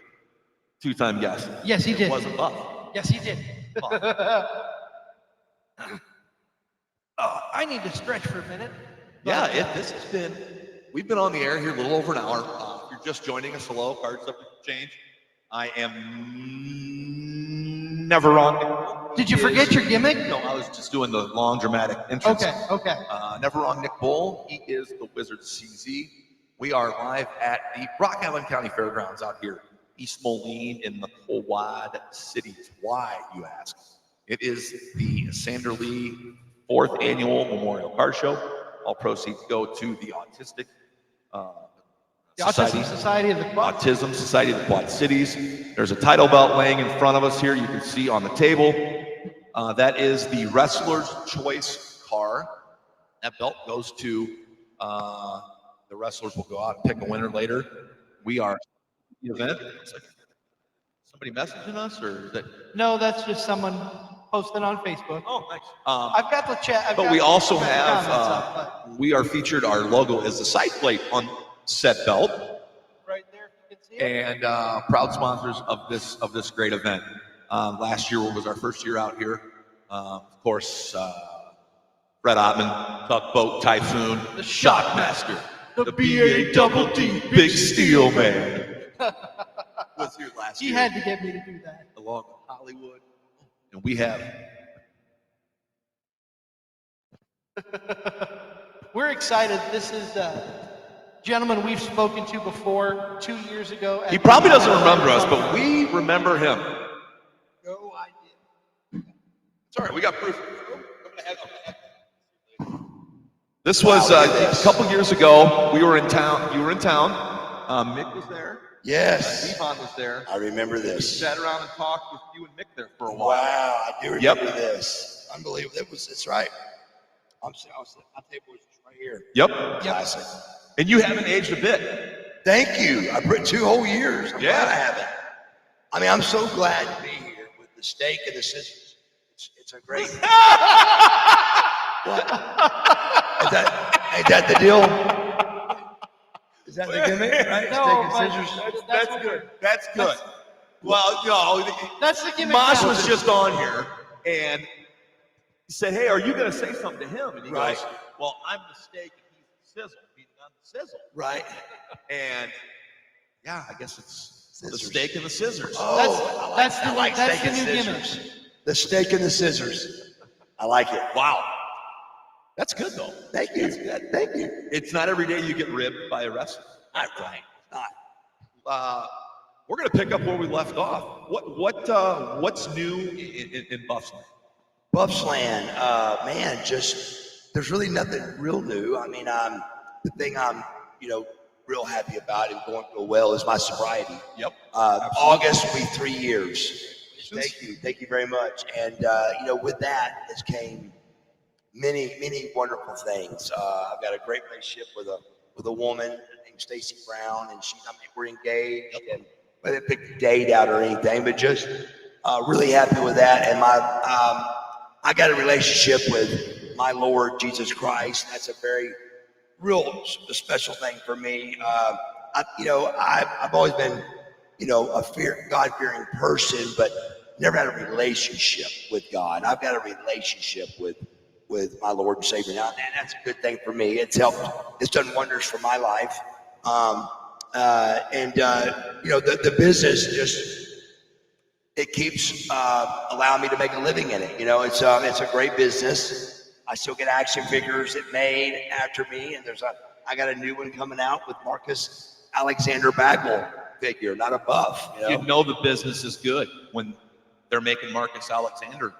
two-time guest. Yes, he It did. wasn't Buff. Yes, he did. I need to stretch for a minute. Yeah, But, this has been, we've been on the air here a little over an hour. If you're just joining us, hello, Card Subject to Change. I am never wrong. Did you forget your gimmick? No, I was just doing the long dramatic entrance. Okay. Never wrong, Nick Bull. He is the Wizard CZ. We are live at the Rock Island County Fairgrounds out here, East Moline in the Quad Cities. Why, you ask? It is the Sandra Lee 4th Annual Memorial Card Show. All proceeds go to the Autistic The Autism Society of the Quad. Autism Society of the Quad Cities. There's a title belt laying in front of us here. You can see on the table. That is the Wrestler's Choice car. That belt goes to the wrestlers. Will go out and pick a winner later. We are the event. It's like somebody messaging us, or is that? No, that's just someone posted on Facebook. Oh, thanks. I've got the chat. But we also have. We are featured. Our logo is the side plate on said belt. Right there, if you can see it. And proud sponsors of this great event. Last year was our first year out here. Of course, Fred Ottman, Tugboat Typhoon, the Shockmaster, the B-A-double-D, Big Steel Man. Was here last He year. had to get me to do that. Along with Hollywood. And we have. We're excited. This is a gentleman we've spoken to before 2 years ago. He probably doesn't remember us, but we remember him. No idea. It's all right. We got proof. This was a couple years ago. We were in town. You were in town. Mick was there. Yes, Stevon was there. I remember We this. sat around and talked with you and Mick there for a while. Wow, I do remember this. Unbelievable. It's right. My table was right here. Yep. Classic. And you haven't aged a bit. Thank you. I put 2 whole years. I'm Yeah. glad I haven't. I mean, I'm so glad to be here with the steak and the scissors. It's a great. What? Ain't that the deal? Is that the gimmick, right? No, Steak but and scissors. that's good. That's good. Well, no, That's the gimmick. Mosh now. was just on here and he said, "Hey, are you going to say something to him?" And he Right. goes, "Well, I'm the steak and he's the sizzle, meaning I'm the sizzle." Right. And yeah, I guess it's the Scissors. steak and the scissors. Oh, That's I like that's steak the and new gimmick. scissors. The steak and the scissors. I like it. Wow, that's good though. Thank you. Thank you. It's not every day you get ribbed by a wrestler. Right. Not. We're going to pick up where we left off. What's new in Buff's Land? Buff's Land, man, just there's really nothing real new. I mean, the thing I'm, real happy about and going real well is my sobriety. Yep. August will be 3 years. Thank you very much. And with that has came many wonderful things. I've got a great relationship with a woman named Stacy Brown, and we're engaged, and we haven't picked a date out or anything, but just really happy with that. And I got a relationship with my Lord Jesus Christ. That's a very real special thing for me. I've always been, a God-fearing person, but never had a relationship with God. I've got a relationship with my Lord and Savior now, and that's a good thing for me. It's helped. It's done wonders for my life. The business it keeps allowing me to make a living in it. It's a great business. I still get action figures that made after me, and I got a new one coming out with Marcus Alexander Bagwell figure, not a Buff. You know the business is good when they're making Marcus Alexander.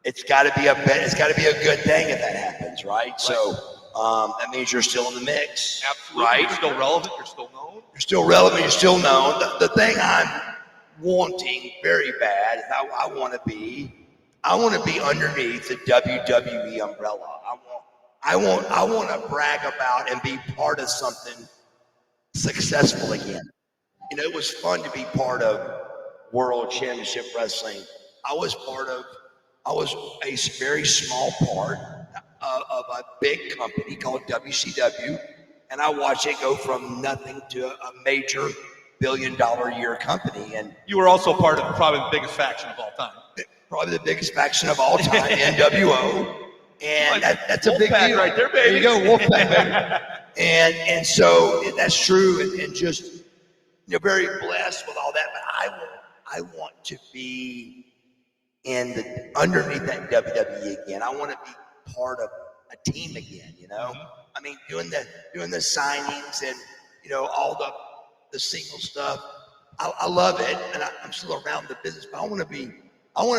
It's got to be a good thing if that happens, right? So that means you're still in the mix. Absolutely. Right? You're still relevant. You're still known. You're still relevant. You're still known. The thing I'm wanting very bad is I want to be underneath the WWE umbrella. I want to brag about and be part of something successful again. You know, it was fun to be part of World Championship Wrestling. I was a very small part of a big company called WCW, and I watched it go from nothing to a major billion-dollar-a-year company. And You were also part of probably the biggest faction of all time. probably the biggest faction of all time, NWO. And that's a big Wolfpack deal. right there, baby. There you go, Wolfpack, baby. And so that's true, and just very blessed with all that. But I want to be underneath that WWE again. I want to be part of a team again. I mean, doing the signings and all the single stuff. I love it, and I'm still around the business, but I want to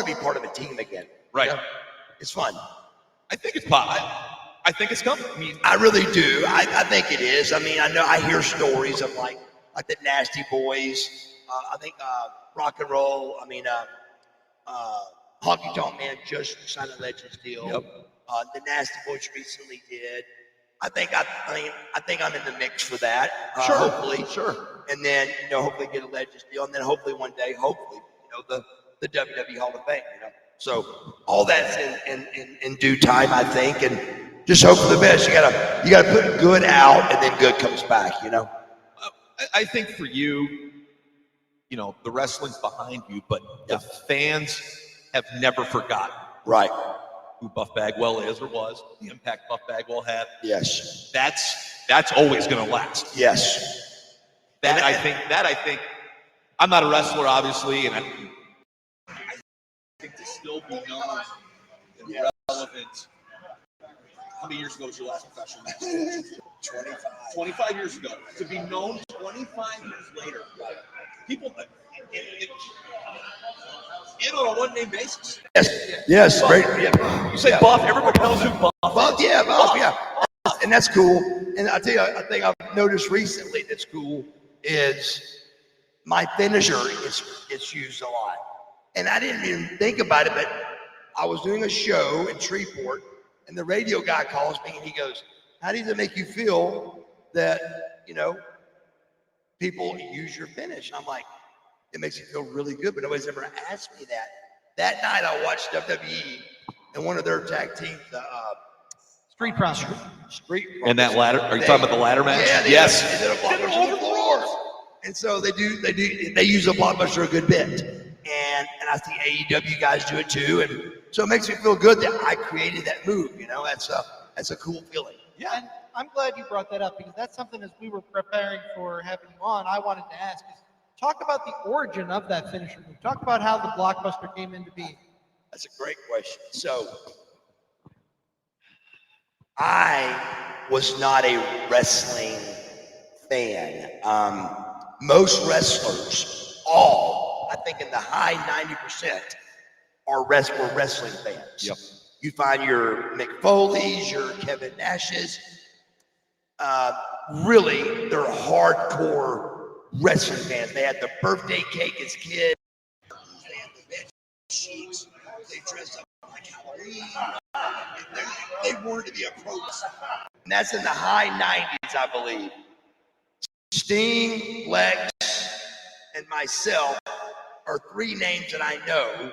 be part of a team again. Right. It's fun. I think it's I think it's coming. I mean, I really do. I think it is. I mean, I hear stories of like the Nasty Boys. I think Rock and Roll. I mean, Honky Tonk Man just signed a Legends deal. Yep. The Nasty Boys recently did. I think I'm in the mix for that. Sure. Hopefully. Sure. And then hopefully get a Legends deal, and then hopefully one day, the WWE Hall of Fame. So all that's in due time, I think, and just hope for the best. You gotta put good out, and then good comes back. I think for you, the wrestling's behind you, but the fans have never forgotten Right. who Buff Bagwell is or was, the impact Buff Bagwell had. Yes. That's always going to last. Yes. I think I'm not a wrestler, obviously, and I think to still be known and relevant. How many years ago was your last professional match? 25 years ago. To be known 25 years later. People, on a one-name basis. Yes. Buff. Great. Yeah. You say Buff, everybody knows who Buff is. Buff, yeah. And that's cool. And I tell you, I think I've noticed recently that's cool is my finisher is used a lot. And I didn't even think about it, but I was doing a show in Shreveport, and the radio guy calls me and he goes, "How does it make you feel that, people use your finish?" I'm like, "It makes me feel really good," but nobody's ever asked me that. That night I watched WWE and one of their tag teams, Street Profits. And that ladder, are you talking about the ladder match? Yeah, Yes. They did a blockbuster on the floor. And so they use a blockbuster a good bit. And I see AEW guys do it too. And so it makes me feel good that I created that move. That's a cool feeling. Yeah, and I'm glad you brought that up because that's something as we were preparing for having you on, I wanted to ask is talk about the origin of that finisher move. Talk about how the blockbuster came into being. That's a great question. So I was not a wrestling fan. Most wrestlers, I think in the high 90%, were wrestling fans. Yep. You find your Mick Foley's, your Kevin Nash's. Really, they're hardcore wrestling fans. They had the birthday cake as kids. They had the bed sheets. They dressed up like Halloween. They wanted to be a pro wrestler. And that's in the high 90s, I believe. Sting, Lex, and myself are three names that I know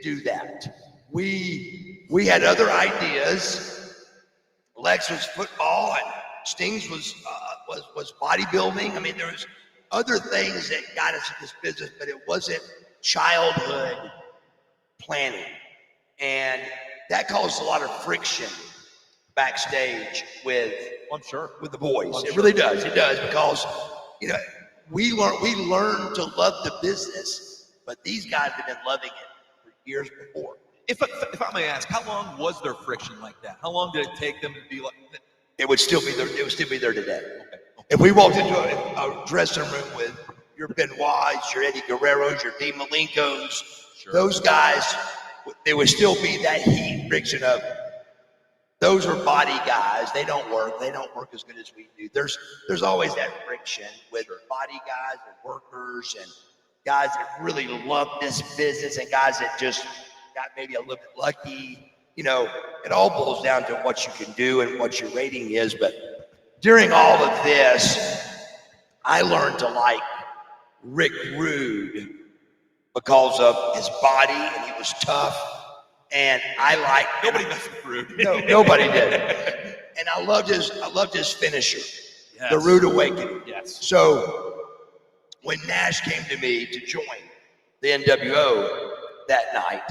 do that. We had other ideas. Lex was football, and Sting's was bodybuilding. I mean, there was other things that got us in this business, but it wasn't childhood planning, and that caused a lot of friction backstage with the boys. It really does. It does because we learned to love the business, but these guys have been loving it for years before. If I may ask, how long was there friction like that? How long did it take them to be like? It would still be there. It would still be there today. Okay. If we walked into a dressing room with your Benoits, your Eddie Guerreros, your Dean Malenkos, those guys, there would still be that heat friction of. Those are body guys. They don't work. They don't work as good as we do. There's always that friction with body guys and workers and guys that really love this business and guys that just got maybe a little bit lucky. You know, it all boils down to what you can do and what your rating is. But during all of this, I learned to like Rick Rude because of his body, and he was tough. And I like nobody messed with Rude. No, nobody did. And I loved his finisher, the Rude Awakening. Yes. So when Nash came to me to join the NWO that night,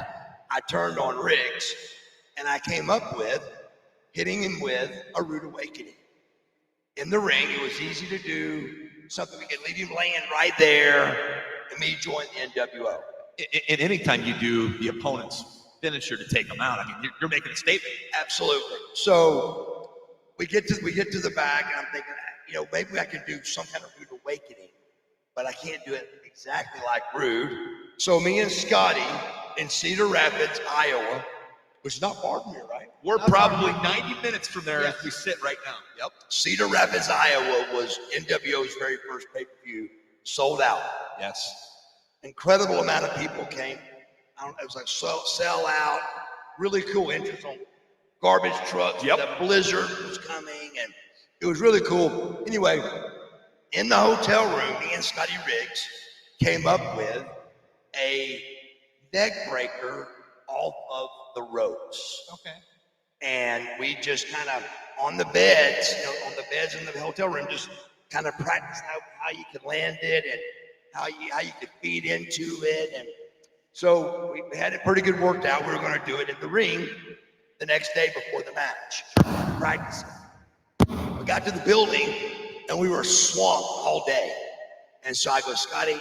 I turned on Riggs and I came up with hitting him with a Rude Awakening. In the ring, it was easy to do, something we could leave him laying right there, and me join the NWO. And anytime you do the opponent's finisher to take them out, I mean, you're making a statement. Absolutely. So we get to the back, and I'm thinking, you know, maybe I can do some kind of Rude Awakening, but I can't do it exactly like Rude. So me and Scotty in Cedar Rapids, Iowa, which is not far from here, right? We're probably 90 minutes from there as we sit right now. Yep. Cedar Rapids, Iowa was NWO's very first pay-per-view, sold out. Yes. Incredible amount of people came. It was like sell out, really cool entrance on garbage trucks. Yep. The blizzard was coming, and it was really cool. Anyway, in the hotel room, me and Scotty Riggs came up with a neck breaker off of the ropes. Okay. And we just kind of on the beds in the hotel room, just kind of practice how you can land it and how you could feed into it. And so we had it pretty good worked out. We were going to do it in the ring the next day before the match. Practice. We got to the building and we were swamped all day. And so I go, Scotty,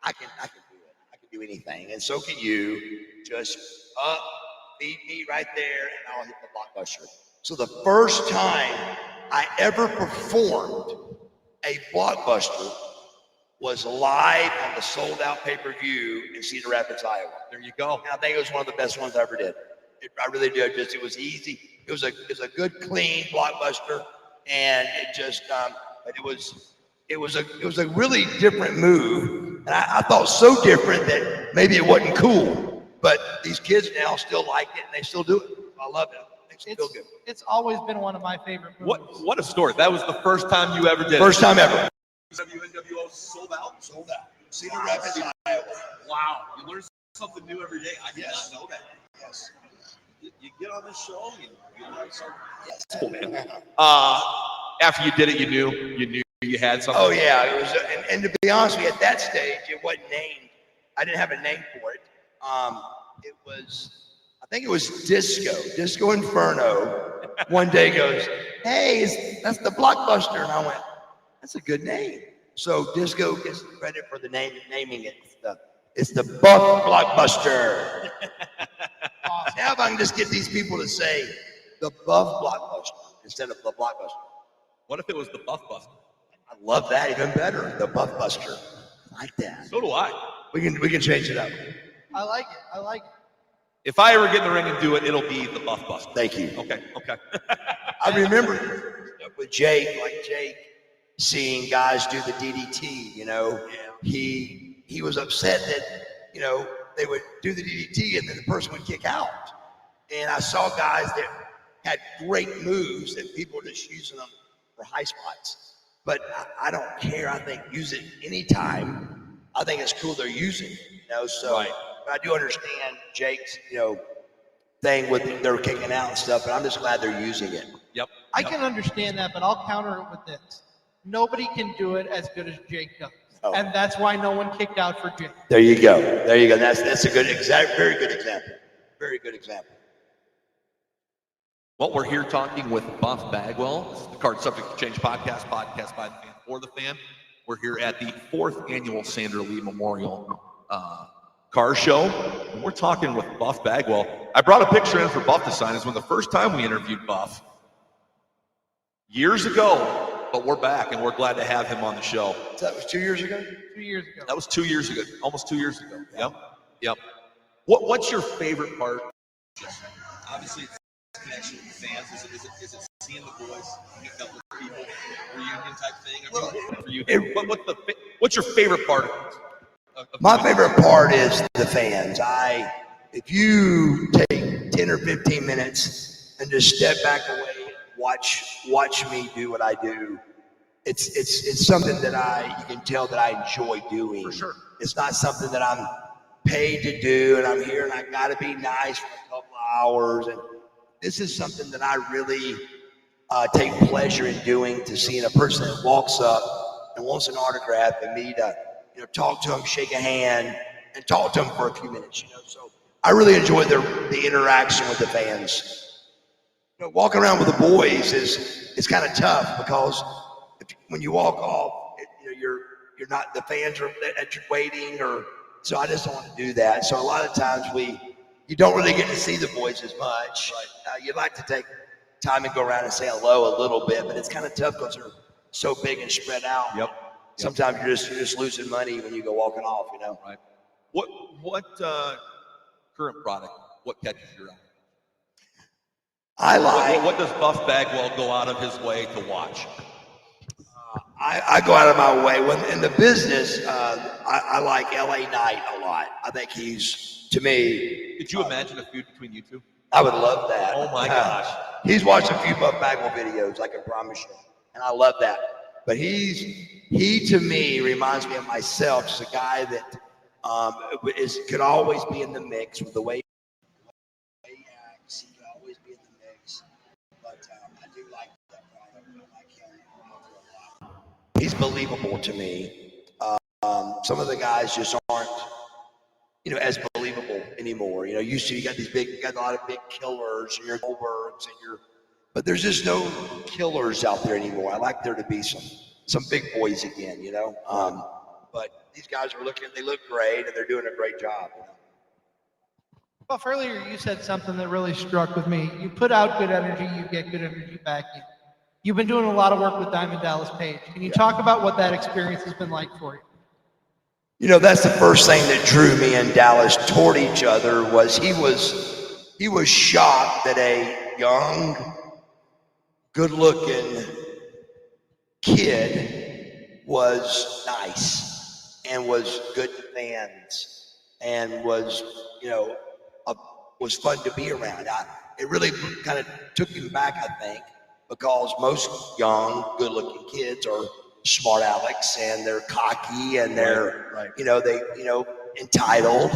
I can do it. I can do anything. And so can you. Just feed me right there and I'll hit the blockbuster. So the first time I ever performed a blockbuster was live on the sold out pay-per-view in Cedar Rapids, Iowa. There you go. And I think it was one of the best ones I ever did. I really did. It was easy. It was a good, clean blockbuster, and it was a really different move. And I thought so different that maybe it wasn't cool, but these kids now still like it and they still do it. I love it. It makes me feel good. It's always been one of my favorite movies. What a story. That was the first time you ever did it. First time ever. NWO sold out? Sold out. Cedar Rapids, Iowa. Wow. You learn something new every day. I did not know that. Yes. You get on this show, you learn something. Yes. Cool, man. After you did it, you knew you had something. Oh yeah, it was, and to be honest with you, at that stage, it wasn't named. I didn't have a name for it. It was, I think it was Disco Inferno. One day goes, hey, that's the Blockbuster, and I went, that's a good name. So Disco gets credit for the naming it. It's the Buff Blockbuster. Now if I can just get these people to say the Buff Blockbuster instead of the Blockbuster. What if it was the Buff Buster? I love that even better. The Buff Buster. I like that. So do I. We can change it up. I like it. If I ever get in the ring and do it, it'll be the Buff Buster. Thank you. Okay. I remember with Jake, seeing guys do the DDT, he was upset that, they would do the DDT and then the person would kick out. And I saw guys that had great moves and people were just using them for high spots. But I don't care. I think use it anytime. I think it's cool they're using it, so right. But I do understand Jake's, thing with they're kicking out and stuff, but I'm just glad they're using it. Yep. I can understand that, but I'll counter it with this. Nobody can do it as good as Jake does. Oh. And that's why no one kicked out for Jake. There you go. That's a good very good example. Very good example. Well, we're here talking with Buff Bagwell. This is the Card Subject to Change podcast by the fan for the fan. We're here at the 4th annual Sandra Lee Memorial car show. And we're talking with Buff Bagwell. I brought a picture in for Buff to sign. It's when the first time we interviewed Buff. Years ago, but we're back and we're glad to have him on the show. So that was 2 years ago? 2 years ago. That was 2 years ago, almost 2 years ago. Yep. What's your favorite part? Obviously, it's connection with the fans. Is it seeing the boys meet up with people, reunion type thing? I mean, what's your favorite part of My favorite part is the fans. If you take 10 or 15 minutes and just step back away and watch me do what I do, it's something that you can tell that I enjoy doing. For sure. It's not something that I'm paid to do and I'm here and I gotta be nice for a couple of hours. And this is something that I really take pleasure in doing, to seeing a person that walks up and wants an autograph and me to talk to them, shake a hand, and talk to them for a few minutes. So I really enjoy the interaction with the fans. Walking around with the boys is kind of tough because when you walk off, you're not, the fans are at your waiting, so I just don't want to do that. So a lot of times you don't really get to see the boys as much. You'd like to take time and go around and say hello a little bit, but it's kind of tough because they're so big and spread out. Yep. Sometimes you're just losing money when you go walking off. Right. What current product? What catches your eye? I like. What does Buff Bagwell go out of his way to watch? I go out of my way. When in the business, I like LA Knight a lot. I think he's, to me. Could you imagine a feud between you two? I would love that. Oh my gosh. He's watched a few Buff Bagwell videos, I can promise you, and I love that. But he to me reminds me of myself, just a guy that could always be in the mix with the way he acts. He could always be in the mix. But I do like that product. I like him a lot. He's believable to me. Some of the guys just aren't, as believable anymore. Used to, you got a lot of big killers and your Goldbergs and but there's just no killers out there anymore. I like there to be some big boys again, but these guys they look great and they're doing a great job. Buff, earlier you said something that really struck with me. You put out good energy, you get good energy back. You've been doing a lot of work with Diamond Dallas Page. Can you talk about what that experience has been like for you? That's the first thing that drew me and Dallas toward each other. Was he was shocked that a young, good-looking kid was nice and was good to fans and was fun to be around. It really kind of took him back, I think, because most young, good-looking kids are smart Alex and they're cocky and they're entitled.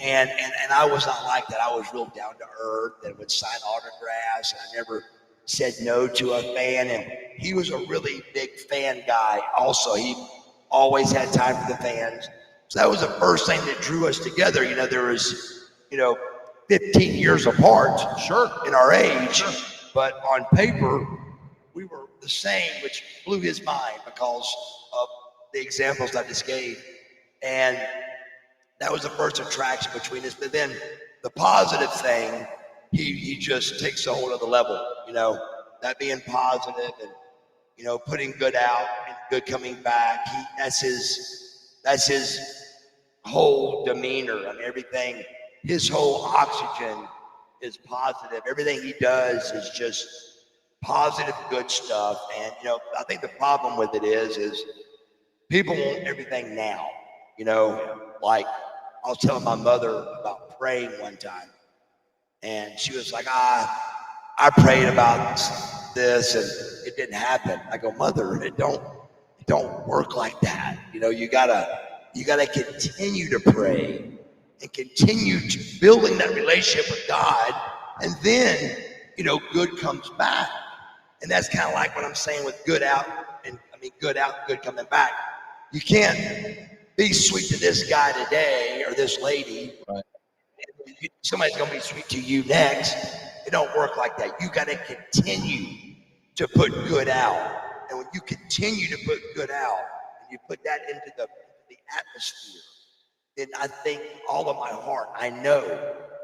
And I was not like that. I was real down to earth and would sign autographs, and I never said no to a fan. And he was a really big fan guy also. He always had time for the fans. So that was the first thing that drew us together. There was 15 years apart, sure, in our age, but on paper we were the same, which blew his mind because of the examples I just gave. And that was the first attraction between us. But then the positive thing, he just takes a whole other level, that being positive and, putting good out and good coming back. That's his whole demeanor. I mean, everything, his whole oxygen is positive. Everything he does is just positive, good stuff. And, I think the problem with it is people want everything now, like I was telling my mother about praying one time, and she was like, I prayed about this and it didn't happen. I go, Mother, it don't work like that. You gotta continue to pray and continue to building that relationship with God, and then good comes back. And that's kind of like what I'm saying with good out, good coming back. You can't be sweet to this guy today or this lady. Right. Somebody's gonna be sweet to you next. It don't work like that. You gotta continue to put good out. And when you continue to put good out and you put that into the atmosphere, then I think all of my heart, I know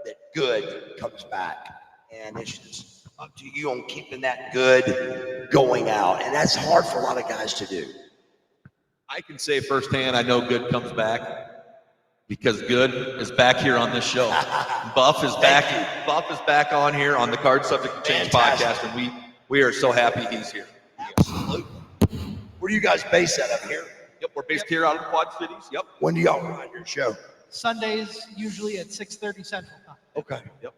that good comes back. And it's just up to you on keeping that good going out. And that's hard for a lot of guys to do. I can say firsthand, I know good comes back because good is back here on this show. Buff is back. Buff is back on here on the Card Subject to Change podcast, and we are so happy he's here. Absolutely. Where do you guys base that up here? Yep, we're based here out of the Quad Cities. Yep. When do y'all run your show? Sundays, usually at 6:30 Central Time. Okay. Yep.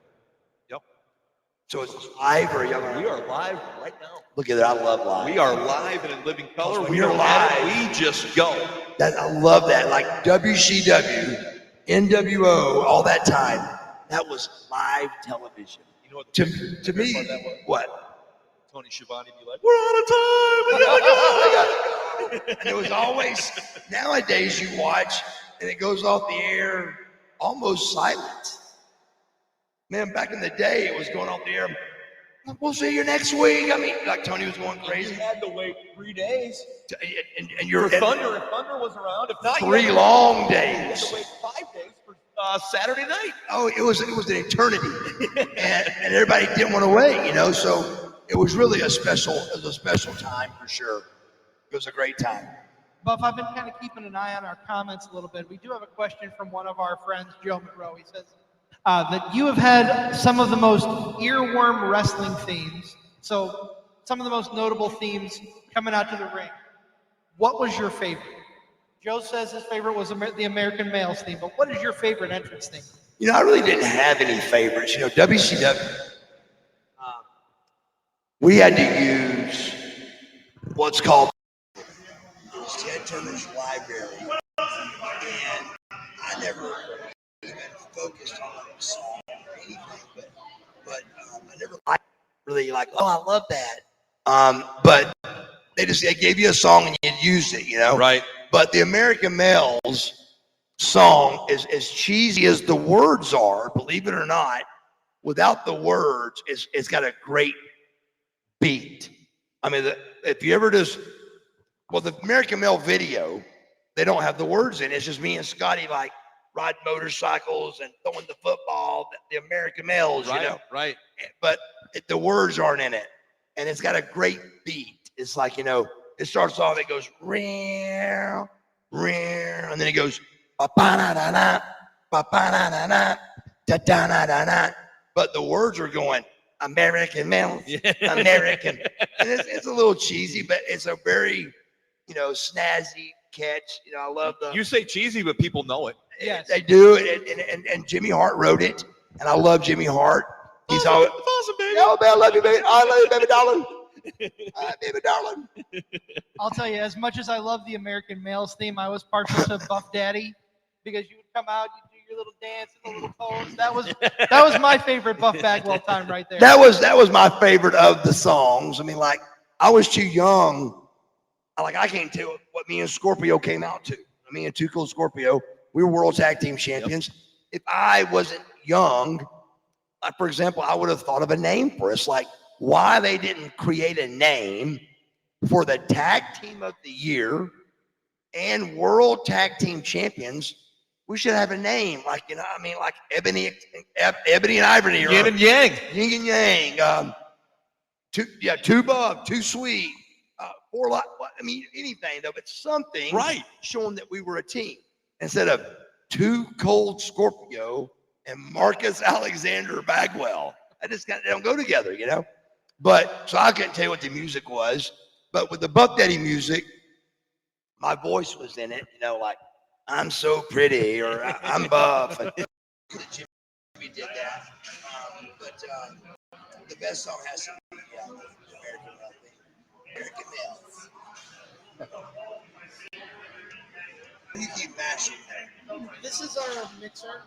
So it's live or y'all? We are live right now. Look at that. I love live. We are live and in living color. When We you're are live, we just go. I love that. Like WCW, NWO, all that time. That was live television. You know what To me, what? Tony Schiavone be like, we're out of time. We gotta go. And it was always, nowadays you watch and it goes off the air almost silent. Man, back in the day, it was going off the air. We'll see you next week. I mean, like Tony was going crazy. You had to wait 3 days. And you're for Thunder. If Thunder was around, if not, 3 long you days. had to wait 5 days for Saturday night. Oh, it was an eternity, and everybody didn't want to wait, you know. So it was really a special time for sure. It was a great time. Buff, I've been kind of keeping an eye on our comments a little bit. We do have a question from one of our friends, Joe Monroe. He says that you have had some of the most earworm wrestling themes. So some of the most notable themes coming out to the ring. What was your favorite? Joe says his favorite was the American Males theme, but what is your favorite entrance theme? You know, I really didn't have any favorites. You know, WCW, we had to use what's called Ted Turner's library, and I never even focused on a song or anything, but I never really like, oh, I love that. But they gave you a song and you used it, you know? Right. But the American Males song is as cheesy as the words are, believe it or not. Without the words, it's got a great beat. I mean, if you ever just, well, the American Male video, they don't have the words in it. It's just me and Scotty like riding motorcycles and throwing the football, the American Males, Right, you know? right. But the words aren't in it. And it's got a great beat. It's like, you know, it starts off, it goes, and then it goes, ba-ba-da-da-da, ba-ba-da-da-da, da-da-da-da-da. But the words are going, American Males, American. And it's a little cheesy, but it's a very, you know, snazzy catch. You know, I love the. You say cheesy, but people know it. Yes. They do, and Jimmy Hart wrote it, and I love Jimmy Hart. He's always, It's awesome, baby. oh, man, I love you, baby. I love you, baby, darling. Baby, darling. I'll tell you, as much as I love the American Males theme, I was partial to Buff Daddy because you would come out, you do your little dance and the little pose. That was my favorite Buff Bagwell time right there. That was my favorite of the songs. I mean, like, I was too young. I can't tell what me and Scorpio came out to. Me and Too Cold Scorpio, we were World Tag Team Champions. Yep. If I wasn't young, for example, I would have thought of a name for us. Like, why they didn't create a name for the Tag Team of the Year and World Tag Team Champions. We should have a name, like, you know, I mean, like Ebony and Ivory. Yin and Yang. Yin and Yang. Too Bug, Too Sweet. I mean, anything though, but something right showing that we were a team instead of Too Cold Scorpio and Marcus Alexander Bagwell. They don't go together, you know. But so I couldn't tell you what the music was, but with the Buff Daddy music, my voice was in it, you know, like I'm so pretty or I'm buff. And Jimmy did that, but the best song has to be American Male. American Male. You keep mashing that. This is our mixer.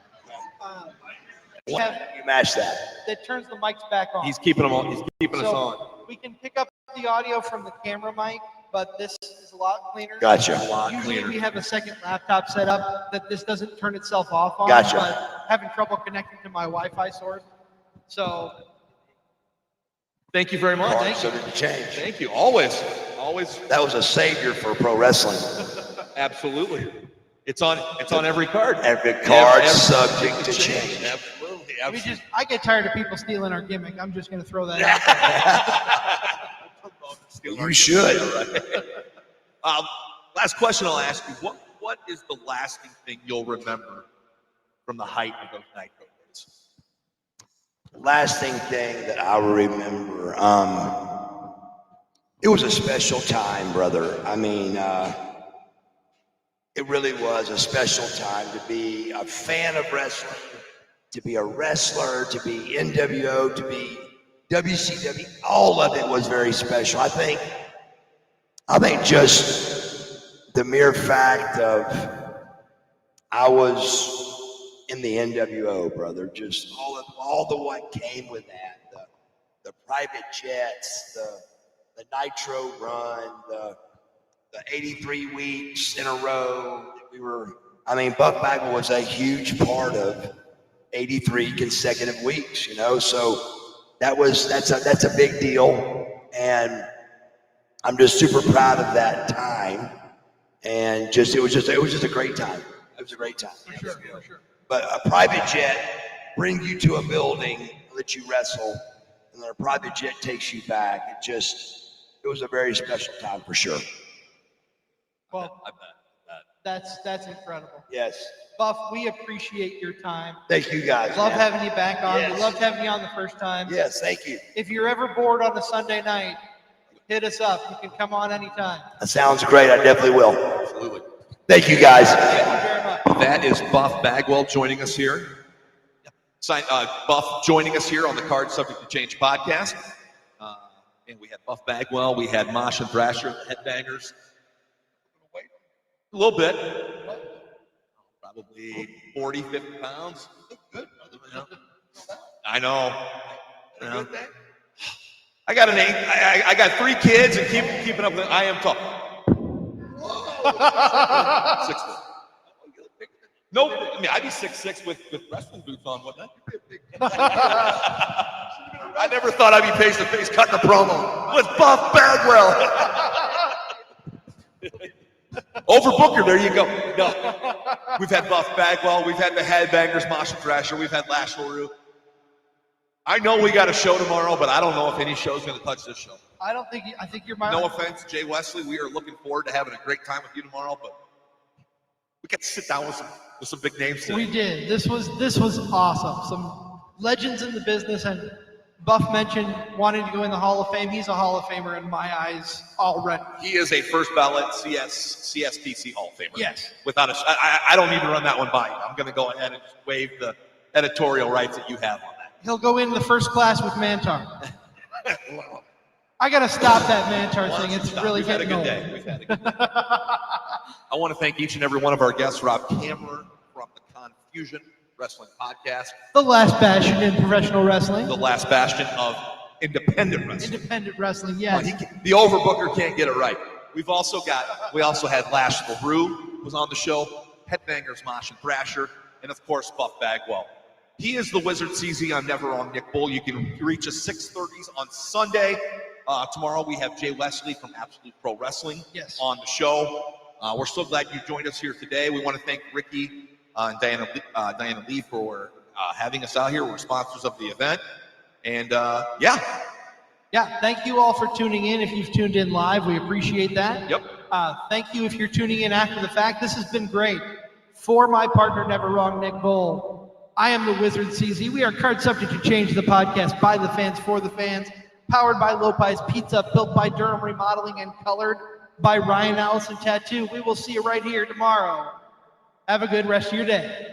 You mash that. That turns the mics back on. He's keeping them on. He's keeping us on. We can pick up the audio from the camera mic, but this is a lot cleaner. Gotcha. Usually we have a second laptop set up that this doesn't turn itself off on. Gotcha. But having trouble connecting to my Wi-Fi source. So thank you very much. Thank you. Change. Thank you. Always. That was a savior for pro wrestling. Absolutely. It's on every card. Every card Every- subject to change. Absolutely. I get tired of people stealing our gimmick. I'm just going to throw that out there. You should. Last question I'll ask you. What is the lasting thing you'll remember from the height of those Nitro days? Lasting thing that I will remember. It was a special time, brother. I mean, it really was a special time to be a fan of wrestling, to be a wrestler, to be NWO, to be WCW. All of it was very special. I think just the mere fact of I was in the NWO, brother, just all the what came with that, the private jets, the Nitro run, the 83 weeks in a row that we were. I mean, Buff Bagwell was a huge part of 83 consecutive weeks, you know. So that's a big deal, and I'm just super proud of that time. And it was just a great time. It was a great time. For sure. But a private jet brings you to a building, let you wrestle, and then a private jet takes you back. It was a very special time for sure. Well, that's incredible. Yes. Buff, we appreciate your time. Thank you guys. Love man. having you back on. Yes. We loved having you on the first time. Yes, thank you. If you're ever bored on a Sunday night, hit us up. You can come on anytime. That sounds great. I definitely will. Absolutely. Thank you guys. Thank you very much. That is Buff Bagwell joining us here. Buff joining us here on the Card Subject to Change podcast. And we had Buff Bagwell, we had Mosh and Thrasher, the Headbangers. A little bit. Probably 40, 50 pounds. Good. I know. I got an 8. I got 3 kids and keeping up with. I am tall. 6 foot. Nope. I mean, I'd be 6'6" with wrestling boots on, wouldn't I? I never thought I'd be face to face cutting a promo with Buff Bagwell. Overbooker, there you go. No, we've had Buff Bagwell, we've had the Headbangers, Mosh and Thrasher, we've had Lash LeRoux. I know we got a show tomorrow, but I don't know if any show's going to touch this show. I think you're my. No offense, Jay Wesley. We are looking forward to having a great time with you tomorrow, but we got to sit down with some big names today. We did. This was awesome. Some legends in the business, and Buff mentioned wanting to go in the Hall of Fame. He's a Hall of Famer in my eyes already. He is a first ballot CSTC Hall of Famer. Yes. Without I don't need to run that one by you. I'm going to go ahead and just waive the editorial rights that you have on that. He'll go in the first class with Mantar. I got to stop that Mantar thing. It's really getting old. We've had a good day. I want to thank each and every one of our guests. Rob Cameron from the Confusion Wrestling Podcast. The last bastion in professional wrestling. The last bastion of independent wrestling. Independent wrestling, yes. The overbooker can't get it right. We also had Lash LeRoux who was on the show, Headbangers, Mosh and Thrasher, and of course Buff Bagwell. He is the Wizard CZ. I'm Never Wrong Nick Bull. You can reach us 6:30s on Sunday. Tomorrow we have Jay Wesley from Absolute Pro Wrestling on the show. We're so glad you joined us here today. We want to thank Ricky and Diana Lee for having us out here. We're sponsors of the event. And Yeah, thank you all for tuning in. If you've tuned in live, we appreciate that. Yep. Thank you if you're tuning in after the fact. This has been great. For my partner, Never Wrong Nick Bull, I am the Wizard CZ. We are Card Subject to Change, the podcast by the fans, for the fans, powered by Lopez Pizza, built by Durham Remodeling, and colored by Ryan Allison Tattoo. We will see you right here tomorrow. Have a good rest of your day.